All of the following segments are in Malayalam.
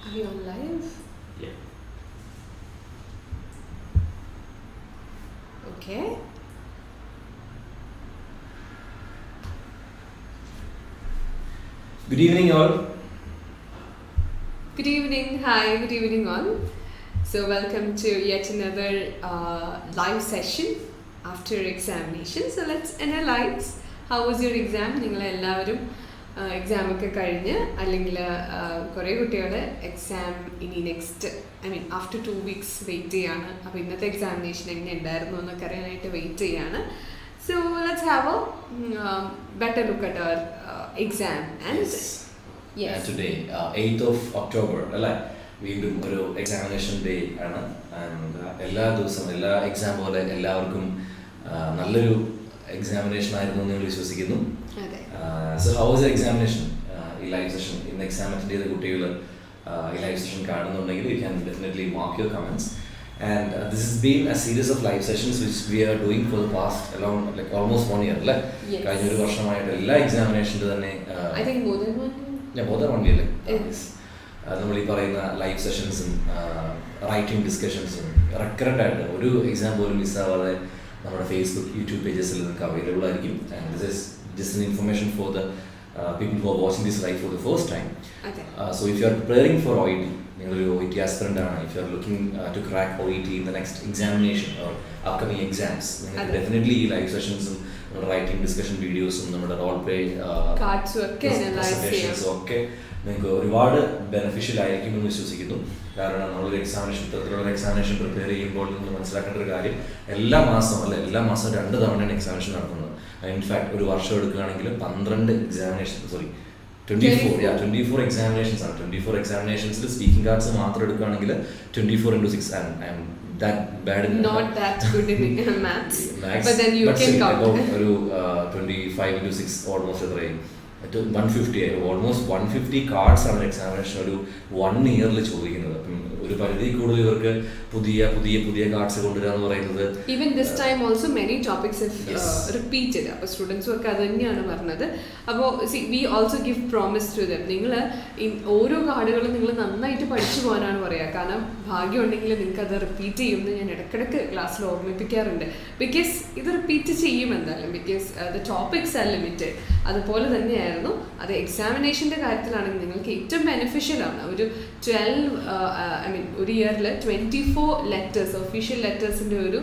Are we on live? Yeah. Okay. Good evening, all. Good evening. Hi. Good evening, all. So, welcome to yet another live session after examination. So, let's analyze how was your exam. നിങ്ങൾ എല്ലാവരും എക്സാം ഒക്കെ കഴിഞ്ഞ് അല്ലെങ്കിൽ കുറേ കുട്ടികൾ എക്സാം ഇനി നെക്സ്റ്റ് ആഫ്റ്റർ 2 weeks വെയിറ്റ് ചെയ്യാണ്. അപ്പോൾ ഇന്നത്തെ എക്സാമിനേഷൻ എങ്ങനെ ഉണ്ടായിരുന്നു എന്നൊക്കെ അറിയാനായിട്ട് വെയിറ്റ് ചെയ്യാണ്. So let's have a better look at our exam and yes. And today 8th of October അല്ലേ, വീണ്ടും ഒരു എക്സാമിനേഷൻ ഡേ ആണ്. ആൻഡ് എല്ലാ ദിവസവും എല്ലാ എക്സാം പോലെ എല്ലാവർക്കും നല്ലൊരു എക്സാമിനേഷൻ ആയിരുന്നു എന്ന് വിശ്വസിക്കുന്നു. So how was examination? ഈ ലൈവ് സെഷൻ ഇന്ന് എക്സാം അറ്റൻഡ് ചെയ്ത കുട്ടികൾ ഈ ലൈവ് സെഷൻ കാണുന്നുണ്ടെങ്കിൽ you can definitely mark your comments. And this has been a series of live sessions which we are doing for the past around like almost 1 year അല്ലേ? കഴിഞ്ഞ ഒരു വർഷമായിട്ട് എല്ലാ എക്സാമിനേഷൻ്റെ തന്നെ I think more than 1 year നമ്മൾ ഈ പറയുന്ന ലൈവ് സെഷൻസും റൈറ്റിംഗ് ഡിസ്കഷൻസും റെക്കറൻ്റ് ആയിട്ട് ഒരു എക്സാം പോലും മിസ്സാവാതെ നമ്മുടെ ഫേസ്ബുക്ക് യൂട്യൂബ് പേജസിൽ നിങ്ങൾക്ക് അവൈലബിൾ ആയിരിക്കും. And this is just an information for the people who are watching this live for the first time. So if you are preparing for OET, നിങ്ങളൊരു OET aspirant ആണ്, if you are looking to crack OET in the next examination or upcoming exams, നിങ്ങൾക്ക് ഡെഫിനറ്റ്ലി ഈ ലൈവ് സെഷൻസും നമ്മുടെ റൈറ്റിംഗ് ഡിസ്കഷൻ വീഡിയോസും നമ്മുടെ റോൾ പ്ലേ പ്രസന്റേഷൻസും ഒക്കെ നിങ്ങൾക്ക് ഒരുപാട് ബെനിഫിഷ്യൽ ആയിരിക്കും എന്ന് വിശ്വസിക്കുന്നു. കാരണം നമ്മളൊരു എക്സാമിനേഷൻ ഇത്തരത്തിലുള്ള എക്സാമിനേഷൻ പ്രിപ്പയർ ചെയ്യുമ്പോൾ നിങ്ങൾ മനസ്സിലാക്കേണ്ട ഒരു കാര്യം, എല്ലാ മാസവും 2 തവണയാണ് എക്സാമിനേഷൻ നടക്കുന്നത്. ഇൻഫാക്ട് ഒരു വർഷം എടുക്കുകയാണെങ്കിൽ 12 എക്സാമിനേഷൻ 24 എക്സാമിനേഷൻസ് ആണ്. 24 എക്സാമിനേഷൻസിൽ സ്പീക്കിംഗ് കാർഡ്സ് മാത്രം എടുക്കുകയാണെങ്കിൽ 24 into 6 and that bad in not that good in maths but then you can count ഒരു 25 into 6 almost 150 almost 150 cards ആണ് എക്സാമിനേഷൻ ഒരു 1 yearൽ ചോദിക്കുന്നത്. ഒരു പരിധി കൂടുതൽ ഇവർക്ക് പുതിയ കാർഡ്സ് കൊണ്ടുവരിക എന്ന് പറയുന്നത്. Even this time also many topics repeated. അപ്പോൾ സ്റ്റുഡൻസും ഒക്കെ അത് തന്നെയാണ് പറഞ്ഞത്. അപ്പോൾ we also give promise to them. നിങ്ങൾ ഓരോ കാർഡുകളും നിങ്ങൾ നന്നായിട്ട് പഠിച്ചു പോകാനാണ് പറയുക. കാരണം ഭാഗ്യം ഉണ്ടെങ്കിൽ നിങ്ങൾക്ക് അത് റിപ്പീറ്റ് ചെയ്യുമെന്ന് ഞാൻ ഇടയ്ക്കിടയ്ക്ക് ക്ലാസ്സിൽ ഓർമ്മിപ്പിക്കാറുണ്ട്. ബിക്കോസ് ഇത് റിപ്പീറ്റ് ചെയ്യും എന്തായാലും, because the topics R limited. അതുപോലെ തന്നെയായിരുന്നു അത് എക്സാമിനേഷൻ്റെ കാര്യത്തിലാണെങ്കിൽ നിങ്ങൾക്ക് ഏറ്റവും ബെനിഫിഷ്യൽ ആണ്. ഒരു 12 ഒരു ഇയറിൽ 24 ലെറ്റേഴ്സ് ഒഫീഷ്യൽ ലെറ്റേഴ്സിൻ്റെ ഒരു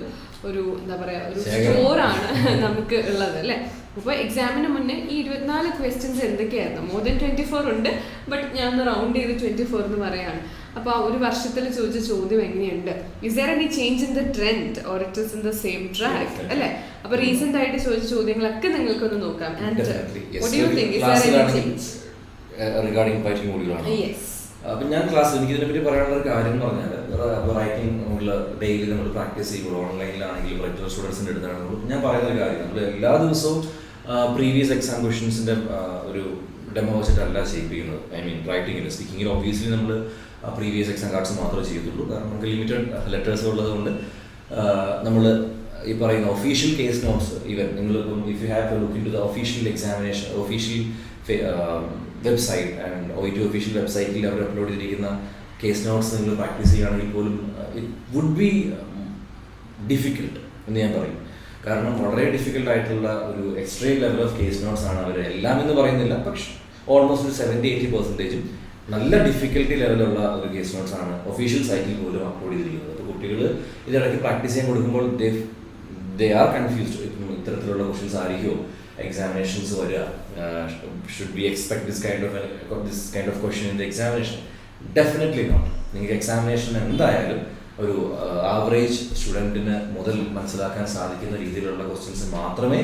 എന്താ പറയുക ഒരു സ്റ്റോറാണ് നമുക്ക് ഉള്ളത് അല്ലേ. അപ്പോൾ എക്സാമിന് മുന്നേ ഈ 24 ക്വസ്റ്റ്യൻസ് എന്തൊക്കെയായിരുന്നു? മോർ ദാൻ 24 ഉണ്ട്, ബട്ട് ഞാൻ ഒന്ന് റൗണ്ട് ചെയ്ത് 24 എന്ന് പറയാണ്. അപ്പോൾ ഒരു വർഷത്തിൽ ചോദിച്ച ചോദ്യം എങ്ങനെയുണ്ട്? Is there any change in the trend or it is in the same track അല്ലേ? അപ്പോൾ റീസെന്റ് ആയിട്ട് ചോദിച്ച ചോദ്യങ്ങളൊക്കെ നിങ്ങൾക്കൊന്ന് നോക്കാം. And what do you think is there any change regarding writing മോഡ്യൂളാണ്? യെസ്. അപ്പം ഞാൻ ക്ലാസ്സിൽ എനിക്ക് ഇതിനെപ്പറ്റി പറയാനുള്ള ഒരു കാര്യം എന്ന് പറഞ്ഞാൽ, റൈറ്റിംഗ് നമ്മൾ ഡെയിലി നമ്മൾ പ്രാക്ടീസ് ചെയ്യുമ്പോൾ ഓൺലൈനിലാണെങ്കിലും റെഗുലർ സ്റ്റുഡൻസിൻ്റെ അടുത്താണെങ്കിലും ഞാൻ പറയുന്ന ഒരു കാര്യം, നമ്മൾ എല്ലാ ദിവസവും പ്രീവിയസ് എക്സാം ക്വസ്റ്റ്യൻസിൻ്റെ ഒരു ഡെമോ വെച്ചിട്ടല്ല ചെയ്യിപ്പിക്കുന്നത്. റൈറ്റിങ്ങിൽ സ്പീക്കിങ്ങിൽ ഒബ്വിയസ്ലി നമ്മൾ പ്രീവിയസ് എക്സാം കാർഡ്സ് മാത്രമേ ചെയ്യത്തുള്ളൂ. കാരണം നമുക്ക് ലിമിറ്റഡ് ലെറ്റേഴ്സ് ഉള്ളത് കൊണ്ട് നമ്മൾ ഈ പറയുന്ന ഒഫീഷ്യൽ കേസ് നോട്ട്സ്, ഈവൻ നിങ്ങളിപ്പം if you have to look into the official examination official website and OET official വെബ്സൈറ്റിൽ അവർ അപ്ലോഡ് ചെയ്തിരിക്കുന്ന കേസ് നോട്ട്സ് നിങ്ങൾ പ്രാക്ടീസ് ചെയ്യുകയാണെങ്കിൽ പോലും ഇറ്റ് വുഡ് ബി ഡിഫിക്കൽട്ട് എന്ന് ഞാൻ പറയും. കാരണം വളരെ ഡിഫിക്കൽട്ട് ആയിട്ടുള്ള ഒരു extreme level of case notes ആണ് അവർ എല്ലാം എന്ന് പറയുന്നില്ല, പക്ഷെ ഓൾമോസ്റ്റ് ഒരു 70-80% നല്ല ഡിഫിക്കൽട്ടി ലെവലുള്ള ഒരു കേസ് നോട്ട്സ് ആണ് ഒഫീഷ്യൽ സൈറ്റിൽ പോലും അപ്ലോഡ് ചെയ്തിരിക്കുന്നത്. അപ്പോൾ കുട്ടികൾ ഇതിടയ്ക്ക് പ്രാക്ടീസ് ചെയ്യാൻ കൊടുക്കുമ്പോൾ ദേ ആർ കൺഫ്യൂസ്ഡ്. ഇത്തരത്തിലുള്ള ക്വസ്റ്റ്യൻസ് ആയിരിക്കുമോ examinations വരിക? should we expect this kind of question in the examination? Definitely not. നിങ്ങൾക്ക് എക്സാമിനേഷൻ എന്തായാലും ഒരു ആവറേജ് സ്റ്റുഡൻറ്റിന് മുതൽ മനസ്സിലാക്കാൻ സാധിക്കുന്ന രീതിയിലുള്ള ക്വസ്റ്റ്യൻസ് മാത്രമേ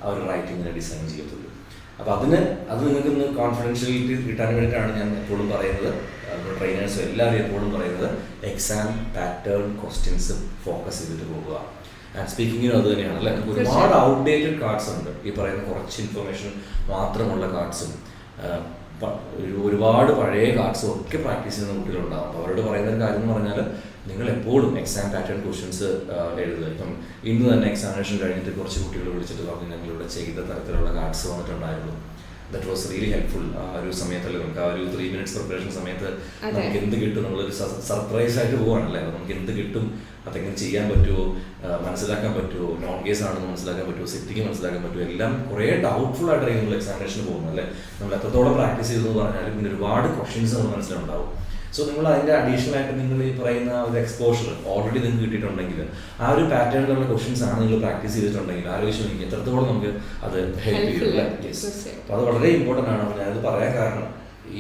അവർ റൈറ്റിങ്ങിന് ഡിസൈൻ ചെയ്യത്തുള്ളൂ. അപ്പോൾ അത് നിങ്ങൾക്കൊന്ന് കോൺഫിഡൻഷ്യലിറ്റി കിട്ടാൻ വേണ്ടിയിട്ടാണ് ഞാൻ എപ്പോഴും പറയുന്നത്, ട്രെയിനേഴ്സും എല്ലാവരും എപ്പോഴും പറയുന്നത് എക്സാം പാറ്റേൺ ക്വസ്റ്റ്യൻസ് ഫോക്കസ് ചെയ്തിട്ട് പോകുക. ആൻഡ് സ്പീക്കിങ്ങിനും അത് തന്നെയാണ് അല്ലേ. ഒരുപാട് ഔട്ട്ഡേറ്റഡ് കാർഡ്സ് ഉണ്ട്, ഈ പറയുന്ന കുറച്ച് ഇൻഫർമേഷൻ മാത്രമുള്ള കാർഡ്സും ഒരുപാട് പഴയ കാർഡ്സും ഒക്കെ പ്രാക്ടീസ് ചെയ്യുന്ന കുട്ടികളുണ്ടാകും. അപ്പോൾ അവരോട് പറയുന്ന ഒരു കാര്യം എന്ന് പറഞ്ഞാൽ, നിങ്ങൾ എപ്പോഴും എക്സാം പാറ്റേൺ ക്വസ്റ്റ്യൻസ് എഴുതുക. ഇപ്പം ഇന്ന് തന്നെ എക്സാമിനേഷൻ കഴിഞ്ഞിട്ട് കുറച്ച് കുട്ടികൾ വിളിച്ചിട്ട് പറഞ്ഞു ഞങ്ങളിവിടെ ചെയ്ത തരത്തിലുള്ള കാർഡ്സ് വന്നിട്ടുണ്ടായിരുന്നു. That was really helpful. ആ ഒരു സമയത്തല്ല നമുക്ക് ആ ഒരു 3 minutes പ്രിപ്പറേഷൻ സമയത്ത് നമുക്ക് എന്ത് കിട്ടും, നമ്മളൊരു സർപ്രൈസ് ആയിട്ട് പോവാണല്ലേ, നമുക്ക് എന്ത് കിട്ടും, അതെങ്ങനെ ചെയ്യാൻ പറ്റുമോ, മനസ്സിലാക്കാൻ പറ്റുമോ, നോൺ കേസ് ആണെന്ന് മനസ്സിലാക്കാൻ പറ്റുമോ, സെറ്റിങ് മനസ്സിലാക്കാൻ പറ്റുമോ, എല്ലാം കുറേ ഡൗട്ട്ഫുൾ ആയിട്ടായിരിക്കും നമ്മൾ എക്സാമിനേഷന് പോകുന്നത് അല്ലേ. നമ്മൾ എത്രത്തോളം പ്രാക്ടീസ് ചെയ്തെന്ന് പറഞ്ഞാലും പിന്നെ ഒരുപാട് ക്വസ്റ്റ്യൻസ് നമ്മൾ മനസ്സിലുണ്ടാവും. സോ നിങ്ങൾ അതിൻ്റെ അഡീഷണൽ ആയിട്ട് നിങ്ങൾ ഈ പറയുന്ന ഒരു എക്സ്പോഷർ ഓൾറെഡി നിങ്ങൾക്ക് കിട്ടിയിട്ടുണ്ടെങ്കിൽ ആ ഒരു പാറ്റേണിലുള്ള ക്വസ്റ്റ്യൻസ് ആണ് നിങ്ങൾ പ്രാക്ടീസ് ചെയ്തിട്ടുണ്ടെങ്കിൽ ആലോചിച്ച് നോക്കി എത്രത്തോളം നമുക്ക് അത് ഹെൽപ്പ് ചെയ്യും. അപ്പോൾ അത് വളരെ ഇമ്പോർട്ടൻ്റ് ആണ്. അപ്പോൾ ഞാനത് പറയാൻ കാരണം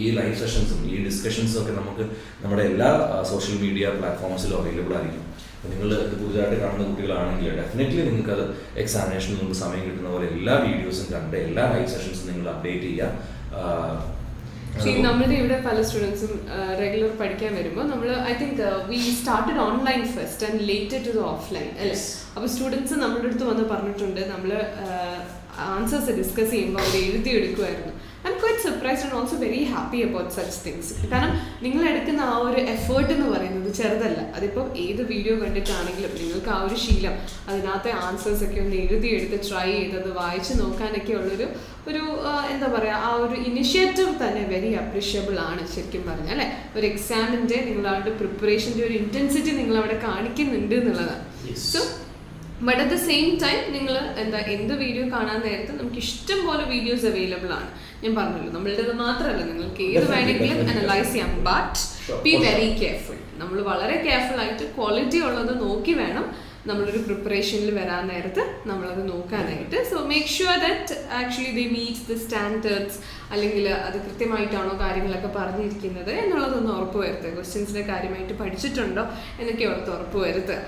ഈ ലൈവ് സെഷൻസും ഈ ഡിസ്കഷൻസും ഒക്കെ നമുക്ക് നമ്മുടെ എല്ലാ സോഷ്യൽ മീഡിയ പ്ലാറ്റ്ഫോംസിലും അവൈലബിൾ ആയിരിക്കും. നിങ്ങൾ ഇത് പുതുതായിട്ട് കാണുന്ന കുട്ടികളാണെങ്കിൽ ഡെഫിനറ്റ്ലി നിങ്ങൾക്ക് അത് എക്സാമിനേഷന് നിങ്ങൾക്ക് സമയം കിട്ടുന്ന പോലെ എല്ലാ വീഡിയോസും കണ്ട് എല്ലാ ലൈവ് സെഷൻസും നിങ്ങൾ അപ്ഡേറ്റ് ചെയ്യുക. നമ്മുടെ ഇവിടെ പല സ്റ്റുഡൻസും റെഗുലർ പഠിക്കാൻ വരുമ്പോൾ നമ്മൾ I think we started online first and later to the offline അല്ലേ. അപ്പോൾ സ്റ്റുഡൻസ് നമ്മുടെ അടുത്ത് വന്ന് പറഞ്ഞിട്ടുണ്ട് നമ്മൾ ആൻസേഴ്സ് ഡിസ്കസ് ചെയ്യുമ്പോൾ അവർ എഴുതിയെടുക്കുമായിരുന്നു. I M quite surprised and also very happy about such things. കാരണം നിങ്ങൾ എടുക്കുന്ന ആ ഒരു എഫേർട്ട് എന്ന് പറയുന്നത് ചെറുതല്ല. അതിപ്പോൾ ഏത് വീഡിയോ കണ്ടിട്ടാണെങ്കിലും നിങ്ങൾക്ക് ആ ഒരു ശീലം അതിനകത്തെ ആൻസേഴ്സ് ഒക്കെ ഒന്ന് എഴുതിയെടുത്ത് ട്രൈ ചെയ്തത് വായിച്ച് നോക്കാനൊക്കെ ഉള്ളൊരു എന്താ പറയുക, ആ ഒരു ഇനിഷ്യേറ്റീവ് തന്നെ വെരി അപ്രീഷിയബിൾ ആണ് ശരിക്കും പറഞ്ഞാൽ അല്ലേ. ഒരു എക്സാമിൻ്റെ നിങ്ങളുടെ പ്രിപ്പറേഷൻ്റെ ഒരു ഇൻറ്റൻസിറ്റി നിങ്ങളവിടെ കാണിക്കുന്നുണ്ട് എന്നുള്ളതാണ്. So but at the same time നിങ്ങൾ എന്ത് വീഡിയോ കാണാൻ നേരത്ത് നമുക്ക് ഇഷ്ടം പോലെ വീഡിയോസ് അവൈലബിൾ ആണ്. ഞാൻ പറഞ്ഞല്ലോ നമ്മളുടേത് മാത്രമല്ല, നിങ്ങൾക്ക് ഏത് വേണമെങ്കിലും അനലൈസ് ചെയ്യാം. But be very careful. നമ്മൾ വളരെ കെയർഫുൾ ആയിട്ട് ക്വാളിറ്റി ഉള്ളത് നോക്കി വേണം നമ്മളൊരു പ്രിപ്പറേഷനിൽ വരാൻ നേരത്ത് നമ്മളത് നോക്കാനായിട്ട്. So make sure that actually they meats the standards, അല്ലെങ്കിൽ അത് കൃത്യമായിട്ടാണോ കാര്യങ്ങളൊക്കെ പറഞ്ഞിരിക്കുന്നത് എന്നുള്ളതൊന്ന് ഉറപ്പ് വരുത്തുക. ക്വസ്റ്റ്യൻസിനെ കാര്യമായിട്ട് പഠിച്ചിട്ടുണ്ടോ എന്നൊക്കെ ഉറപ്പ് വരുത്തുക.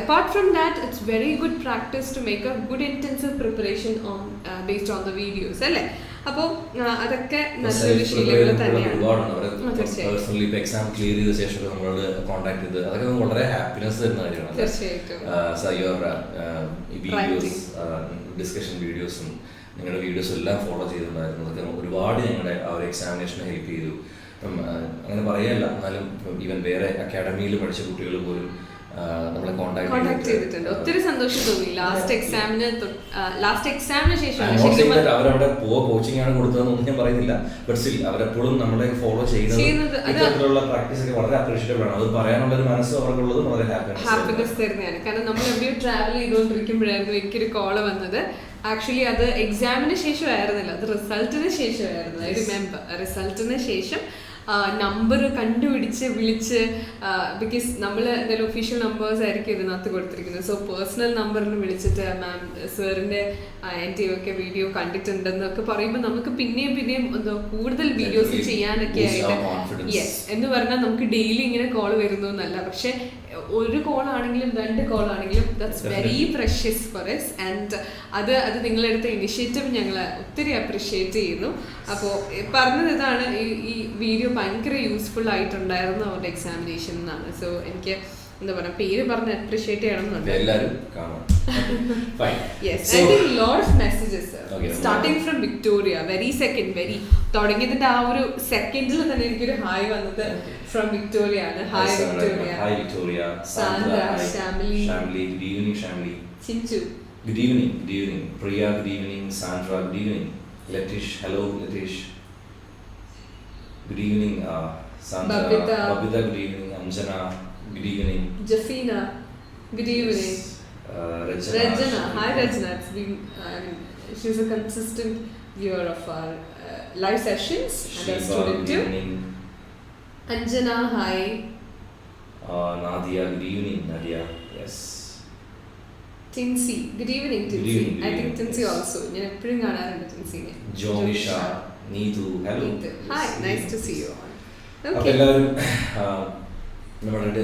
Apart from that it's very good practice to make a good intensive preparation on based on the videos അല്ലേ. അപ്പോൾ അതൊക്കെ നല്ലൊരു ശീലങ്ങൾ തന്നെയാണ്. പേഴ്സണലി ഇപ്പോൾ എക്സാം ക്ലിയർ ചെയ്ത ശേഷം നമ്മളോട് കോൺടാക്ട് ചെയ്ത് അതൊക്കെ വളരെ ഹാപ്പിനെസ് തരുന്ന കാര്യമാണ്. തീർച്ചയായിട്ടും വീഡിയോസ് ഡിസ്കഷൻ വീഡിയോസും നിങ്ങളുടെ വീഡിയോസും എല്ലാം ഫോളോ ചെയ്തിട്ടുണ്ടായിരുന്നു. അതൊക്കെ ഒരുപാട് ഞങ്ങളുടെ ആ ഒരു എക്സാമിനേഷനെ ഹെൽപ്പ് ചെയ്തു. അങ്ങനെ പറയല്ല, എന്നാലും ഈവൻ വേറെ അക്കാഡമിയിൽ പഠിച്ച കുട്ടികൾ പോലും നമ്മളെ കോൺടാക്ട് ചെയ്തിട്ടുണ്ട്. ഒത്തിരി സന്തോഷം തോന്നി. ലാസ്റ്റ് എക്സാമിന് ശേഷം അവരവിടെ കോച്ചിങ് ആണ് കൊടുത്തതെന്നൊന്നും ഞാൻ പറയുന്നില്ല. ബട്ട് സ്റ്റിൽ അവരെപ്പോഴും നമ്മളെ ഫോളോ ചെയ്യുന്നത് ഇത്തരത്തിലുള്ള പ്രാക്ടീസ് ഒക്കെ വളരെ അപ്രീഷിയേറ്റബിൾ ആണ്. അത് പറയാനുള്ള ഒരു മനസ്സ് അവർക്കുള്ളത് വളരെ ഹാപ്പിനെസ് തരുന്നതാണ്. കാരണം നമ്മൾ എവിടെയോ ട്രാവൽ ചെയ്തുകൊണ്ടിരിക്കുമ്പോഴായിരുന്നു എനിക്കൊരു കോള് വന്നത്. ആക്ച്വലി അത് എക്സാമിന് ശേഷം ആയിരുന്നില്ല, അത് റിസൾട്ടിന് ശേഷമായിരുന്നു. ഐ റിമെമ്പർ റിസൾട്ടിന് ശേഷം നമ്പർ കണ്ടുപിടിച്ച് വിളിച്ച്, ബിക്കോസ് നമ്മൾ എന്തായാലും ഒഫീഷ്യൽ നമ്പേഴ്സ് ആയിരിക്കും ഇതിനകത്ത് കൊടുത്തിരിക്കുന്നത്. സോ പേഴ്സണൽ നമ്പറിൽ വിളിച്ചിട്ട് മാം സാറിൻ്റെ എൻ്റെ ഒക്കെ വീഡിയോ കണ്ടിട്ടുണ്ടെന്നൊക്കെ പറയുമ്പോൾ നമുക്ക് പിന്നെയും എന്തോ കൂടുതൽ വീഡിയോസ് ചെയ്യാനൊക്കെ ആയിട്ട് യെസ് എന്ന് പറഞ്ഞാൽ നമുക്ക് ഡെയിലി ഇങ്ങനെ കോൾ വരുന്നു എന്നല്ല. പക്ഷെ ഒരു കോളാണെങ്കിലും 2 കോളാണെങ്കിലും that's very precious for us. And അത് നിങ്ങളെടുത്ത ഇനിഷ്യേറ്റീവ് ഞങ്ങൾ ഒത്തിരി അപ്രിഷ്യേറ്റ് ചെയ്യുന്നു. അപ്പോൾ പറഞ്ഞത് ഇതാണ്, ഈ വീഡിയോ ഭയങ്കര യൂസ്ഫുൾ ആയിട്ടുണ്ടായിരുന്നു അവരുടെ എക്സാമിനേഷൻ എന്നാണ്. സോ എനിക്ക് എന്താ പറയുക, പേര് പറഞ്ഞ് അപ്രിഷ്യേറ്റ് ചെയ്യണമെന്നുണ്ട്. Yes, I think lot of messages starting from Victoria. Very തുടങ്ങിയതിന്റെ ആ ഒരു സെക്കൻഡിൽ തന്നെ എനിക്കൊരു ഹായ് വന്നത് ഫ്രം വിക്ടോറിയ ആണ്. Hi Victoria, Sandra, Shamli, good evening Shamli, Chinchu, good evening, Priya, good evening, Sandra, good evening, Latheesh, hello Latheesh, good evening, Sandra, Babitha, good evening, Anjana, good evening, Jafina, good evening, Rajana, hi Rajana. It's been she's a consistent viewer of our live sessions and a student too. Anjana, hi. Nadia, good evening, Nadia. Yes. Tinsy, good evening, Tinsy. I think Tinsy also. ഞാൻ എപ്പോഴും കാണാറുണ്ട് Tinsy-നെ. Jomisha, Neethu, hello. Hi, nice to see you all. Okay. എല്ലാവരും നമ്മുടെ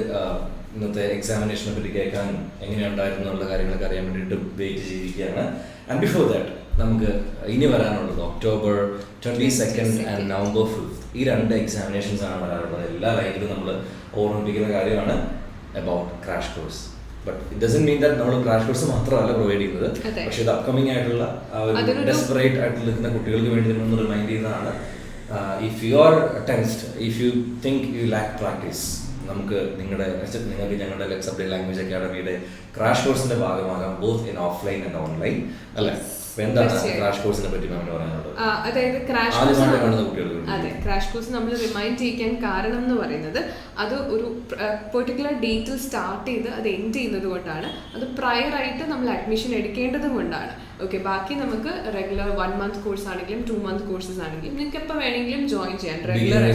ഇന്നത്തെ എക്സാമിനേഷനെ പറ്റി കേൾക്കാനും എങ്ങനെയുണ്ടായിരുന്നു എന്നുള്ള കാര്യങ്ങളൊക്കെ അറിയാൻ വേണ്ടിയിട്ട് വെയിറ്റ് ചെയ്തിരിക്കുകയാണ്. ആൻഡ് ബിഫോർ ദാറ്റ് നമുക്ക് ഇനി വരാനുള്ളത് October 22nd and November 5th ഈ 2 എക്സാമിനേഷൻസ് ആണ് വരാനുള്ളത്. എല്ലാ ലൈനിലും നമ്മൾ ഓർമ്മിപ്പിക്കുന്ന കാര്യമാണ് about crash course. But it doesn't mean that നമ്മൾ ക്രാഷ് കോഴ്സ് മാത്രമല്ല പ്രൊവൈഡ് ചെയ്യുന്നത്. പക്ഷേ ഇത് അപ്കമിങ് ആയിട്ടുള്ള ഡെസ്പറേറ്റ് ആയിട്ട് നിൽക്കുന്ന കുട്ടികൾക്ക് വേണ്ടി ഒന്ന് റിമൈൻഡ് ചെയ്യുന്നതാണ്. If you are tensed, if you think you lack practice, നിങ്ങൾക്ക് ഞങ്ങളുടെ ലെറ്റ്സ് അപ്ഡേറ്റ് ലാംഗ്വേജ് അക്കാഡമിയുടെ ക്രാഷ് കോഴ്സിന്റെ ഭാഗമാകാം, both in offline and online അല്ലേ. അപ്പൊ എന്താണ് ക്രാഷ് കോഴ്സിനെ പറ്റി മാമിന് പറയാനുള്ളത്? അതായത് ക്രാഷ് ആദ്യമായിട്ട് കാണുന്ന കുട്ടികൾക്ക് അതെ, ക്രാഷ് കോഴ്സ് നമ്മൾ റിമൈൻഡ് ചെയ്യിക്കാൻ കാരണം എന്ന് പറയുന്നത് അത് ഒരു പെർട്ടിക്കുലർ ഡേറ്റിൽ സ്റ്റാർട്ട് ചെയ്ത് അത് എൻഡ് ചെയ്യുന്നത് കൊണ്ടാണ്. അത് പ്രയർ ആയിട്ട് നമ്മൾ അഡ്മിഷൻ എടുക്കേണ്ടതും കൊണ്ടാണ്. ഓക്കെ, ബാക്കി നമുക്ക് റെഗുലർ 1 month കോഴ്സ് ആണെങ്കിലും 2 month കോഴ്സസ് ആണെങ്കിലും നിങ്ങൾക്ക് എപ്പോൾ വേണമെങ്കിലും ജോയിൻ ചെയ്യാം. റെഗുലർ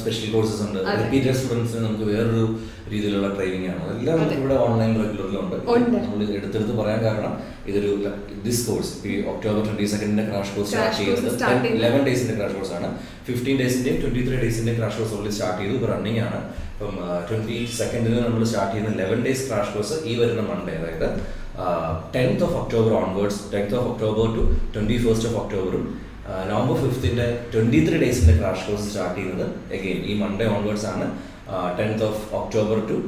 സ്പെഷ്യൽ കോഴ്സസ് ഉണ്ട്, റിപ്പീറ്റഡ് സ്റ്റുഡൻസിന് നമുക്ക് വേറൊരു രീതിയിലുള്ള ട്രെയിനിങ് ആണ്. അതെല്ലാം നമുക്ക് ഇവിടെ ഓൺലൈൻ റെഗുലറിലുണ്ട്. നമ്മൾ എടുത്തെടുത്ത് പറയാൻ കാരണം ഇതൊരു ദിസ് കോഴ്സ് ഈ October 22 ക്രാഷ് കോഴ്സ് സ്റ്റാർട്ട് ചെയ്യുന്നത് 11 ഡേയ്സിന്റെ ക്രാഷ് കോഴ്സ് ആണ്. 15 ഡേയ്സിന്റെയും 23 ഡേയ്സിന്റെ ക്രാഷ് കോഴ്സ് ഓൾറെഡി സ്റ്റാർട്ട് ചെയ്തു, ഇപ്പോൾ റണ്ണിങ് ആണ്. അപ്പം 22 നമ്മൾ സ്റ്റാർട്ട് ചെയ്യുന്ന 11 ഡേയ്സ് ക്രാഷ് കോഴ്സ് ഈ വരുന്ന മൺഡേ, അതായത് 10th of October onwards, 10th of October to 21st of October, November 5th 23 ഡേയ്സിന്റെ ക്രാഷ് കോഴ്സ് സ്റ്റാർട്ട് ചെയ്യുന്നത് അഗെയിൻ ഈ മൺഡേ ഓൺവേർഡ്സ് ആണ്. 10th of October to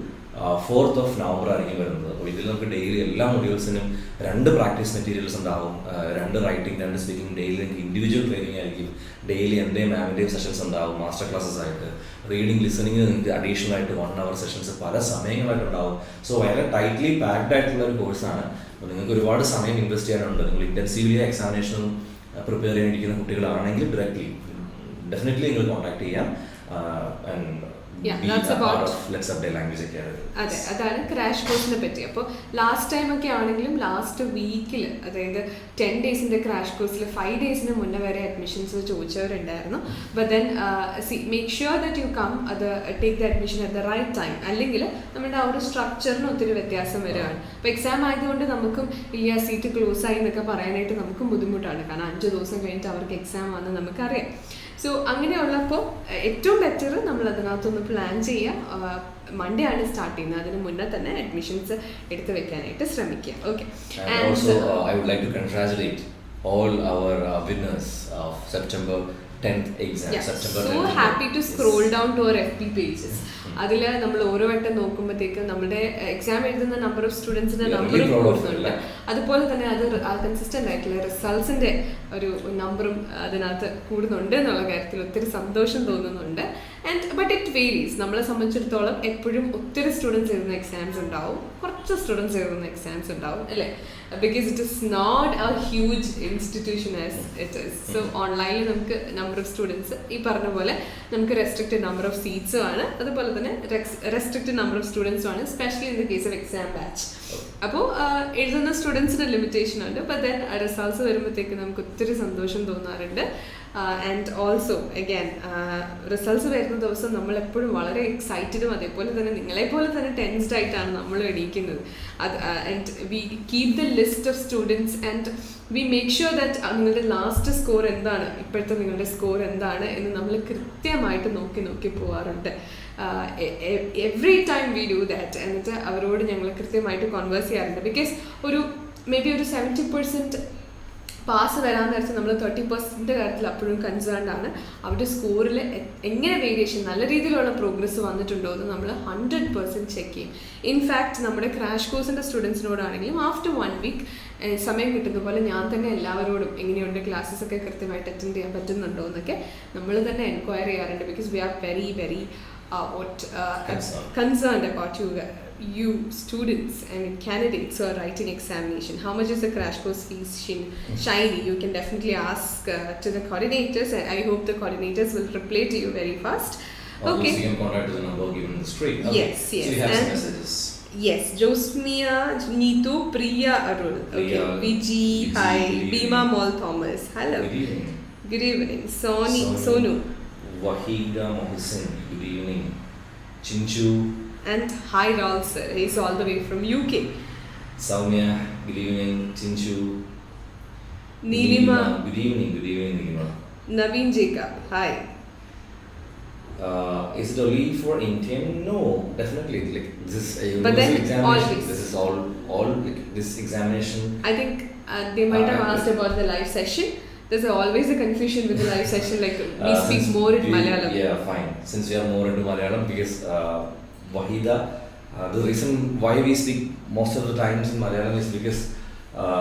4th of November ആയിരിക്കും വരുന്നത്. അപ്പോൾ ഇതിൽ നമുക്ക് ഡെയിലി എല്ലാ മൊഡ്യൂൾസിനും 2 പ്രാക്ടീസ് മെറ്റീരിയൽസ് ഉണ്ടാവും, 2 റൈറ്റിംഗ് 2 സ്പീക്കിംഗ്. ഡെയിലി നിങ്ങൾക്ക് ഇൻഡിവിജ്വൽ ട്രെയിനിങ് ആയിരിക്കും. ഡെയിലി എൻ്റെയും മാമിൻ്റെയും സെഷൻസ് ഉണ്ടാവും, മാസ്റ്റർ ക്ലാസ്സസ് ആയിട്ട്. റീഡിംഗ് ലിസണിങ് നിങ്ങൾക്ക് അഡീഷണൽ ആയിട്ട് 1 hour സെഷൻസ് പല സമയങ്ങളായിട്ട് ഉണ്ടാവും. സോ വളരെ ടൈറ്റ്ലി പാക്ഡ് ആയിട്ടുള്ള ഒരു കോഴ്സാണ്. അപ്പോൾ നിങ്ങൾക്ക് ഒരുപാട് സമയം ഇൻവെസ്റ്റ് ചെയ്യാനുണ്ട്. നിങ്ങൾ ഇൻറ്റൻസീവ്ലി എക്സാമിനേഷൻ പ്രിപ്പയർ ചെയ്യാനിരിക്കുന്ന കുട്ടികളാണെങ്കിൽ ഡയറക്റ്റ്ലി ഡെഫിനറ്റ്ലി നിങ്ങൾ കോൺടാക്ട് ചെയ്യാം. അതെ, അതാണ് ക്രാഷ് കോഴ്സിനെ പറ്റി. അപ്പോൾ ലാസ്റ്റ് ടൈം ഒക്കെ ആണെങ്കിലും ലാസ്റ്റ് വീക്കിൽ, അതായത് 10 ഡേയ്സിന്റെ ക്രാഷ് കോഴ്സിൽ 5 ഡേയ്സിന് മുന്നേ വരെ അഡ്മിഷൻസ് ചോദിച്ചവരുണ്ടായിരുന്നു. But then make sure that you come, അത് take the admission at the right time. അല്ലെങ്കിൽ നമ്മുടെ ആ ഒരു സ്ട്രക്ചറിന് ഒത്തിരി വ്യത്യാസം വരികയാണ്. അപ്പോൾ എക്സാം ആയതുകൊണ്ട് നമുക്കും ഇല്ല സീറ്റ് ക്ലോസ് ആയി എന്നൊക്കെ പറയാനായിട്ട് നമുക്കും ബുദ്ധിമുട്ടാണ്. കാരണം 5 ദിവസം കഴിഞ്ഞിട്ട് അവർക്ക് എക്സാം ആണെന്ന് നമുക്കറിയാം. സോ അങ്ങനെയുള്ളപ്പോൾ ഏറ്റവും ബെറ്റർ നമ്മൾ അതിനകത്തൊന്ന് പ്ലാൻ ചെയ്യുക. മൺഡേ ആണ് സ്റ്റാർട്ട് ചെയ്യുന്നത്, അതിന് മുന്നേ തന്നെ അഡ്മിഷൻസ് എടുത്ത് വെക്കാനായിട്ട് ശ്രമിക്കുക. Okay, I would like to congratulate all our winners of September 10th exam. September 10th. So happy to scroll down to our FB pages. അതിൽ നമ്മൾ ഓരോ വട്ടം നോക്കുമ്പോഴത്തേക്ക് നമ്മുടെ എക്സാം എഴുതുന്ന നമ്പർ ഓഫ് സ്റ്റുഡൻസിന്റെ നമ്പറും കൂടുന്നുണ്ട്. അതുപോലെ തന്നെ അത് കൺസിസ്റ്റന്റ് ആയിട്ടുള്ള റിസൾട്ട്സിന്റെ ഒരു നമ്പറും അതിനകത്ത് കൂടുന്നുണ്ട് എന്നുള്ള കാര്യത്തിൽ ഒത്തിരി സന്തോഷം തോന്നുന്നുണ്ട്. But it varies. നമ്മളെ സംബന്ധിച്ചിടത്തോളം എപ്പോഴും ഒത്തിരി സ്റ്റുഡൻസ് എഴുതുന്ന എക്സാംസ് ഉണ്ടാവും, കുറച്ച് സ്റ്റുഡൻസ് എഴുതുന്ന എക്സാംസ് ഉണ്ടാവും, അല്ലേ? Because it is not a huge institution as it is. So ഓൺലൈനിൽ നമുക്ക് നമ്പർ ഓഫ് സ്റ്റുഡൻസ് ഈ പറഞ്ഞ പോലെ നമുക്ക് റെസ്ട്രിക്റ്റഡ് നമ്പർ ഓഫ് സീറ്റ്സും ആണ്, അതുപോലെ തന്നെ റെസ്ട്രിക്റ്റഡ് നമ്പർ ഓഫ് സ്റ്റുഡൻസും ആണ്, specially in the case of exam batch. അപ്പോൾ എഴുതുന്ന സ്റ്റുഡൻസിന് ലിമിറ്റേഷൻ ഉണ്ട്. ബട്ട് ദെൻ റിസൾട്ട്സ് വരുമ്പോഴത്തേക്ക് നമുക്ക് ഒത്തിരി സന്തോഷം തോന്നാറുണ്ട്. ആൻഡ് ഓൾസോ അഗൈൻ റിസൾട്ട്സ് വരുന്ന ദിവസം നമ്മളെപ്പോഴും വളരെ എക്സൈറ്റഡും അതേപോലെ തന്നെ നിങ്ങളെപ്പോലെ തന്നെ ടെൻസ്ഡ് ആയിട്ടാണ് നമ്മൾ എണീക്കുന്നത്. And we keep the list of students and we make sure that നിങ്ങളുടെ ലാസ്റ്റ് സ്കോർ എന്താണ്, ഇപ്പോഴത്തെ നിങ്ങളുടെ സ്കോർ എന്താണ് എന്ന് നമ്മൾ കൃത്യമായിട്ട് നോക്കി പോകാറുണ്ട്. Every time we do that. എന്നിട്ട് അവരോട് ഞങ്ങൾ കൃത്യമായിട്ട് കോൺവേഴ്സ് ചെയ്യാറുണ്ട്. ബിക്കോസ് മേ ബി ഒരു 70% പാസ് വരാൻ നേരത്തെ നമ്മൾ 30% കാര്യത്തിൽ അപ്പോഴും കൺസേൺഡ് ആണ്. അവരുടെ സ്കോറിൽ എങ്ങനെ വേരിയേഷൻ, നല്ല രീതിയിലുള്ള പ്രോഗ്രസ് വന്നിട്ടുണ്ടോ എന്ന് നമ്മൾ 100% ചെക്ക് ചെയ്യും. ഇൻഫാക്ട് നമ്മുടെ ക്രാഷ് കോഴ്സിൻ്റെ സ്റ്റുഡൻസിനോടാണെങ്കിലും ആഫ്റ്റർ 1 week സമയം കിട്ടുന്ന പോലെ ഞാൻ തന്നെ എല്ലാവരോടും എങ്ങനെയുണ്ട്, ക്ലാസ്സസ് ഒക്കെ കൃത്യമായിട്ട് അറ്റൻഡ് ചെയ്യാൻ പറ്റുന്നുണ്ടോ എന്നൊക്കെ നമ്മൾ തന്നെ എൻക്വയർ ചെയ്യാറുണ്ട്. Because we are very concerned about you students and candidates who are writing examination. How much is the crash course fees, Shiny? You can definitely ask to the coordinators, and I hope the coordinators will reply to you very fast. Okay. You can contact the number given in the screen. Yes. So you have some messages. Yes, Josmia, Neetu, Priya, Arul. Okay, Viji, hi, Bima Mall Thomas. Hello. Good evening. Sonu. Wahida Mohsin, good evening. Chinchu. And hi Raul sir, he's all the way from UK. Soumya, good evening. Chinchu. Neelima. Good evening Neelima. Naveen Jacob, hi. Is it only for Indian? No, definitely. Like this is a but then examination. always. This is all like this examination. I think they might have asked about the live session. There's always a confusion with the live session, like we speak more in Malayalam. Yeah, fine. Since we are more into Malayalam, because Wahida, the reason why we speak most of the times in Malayalam is because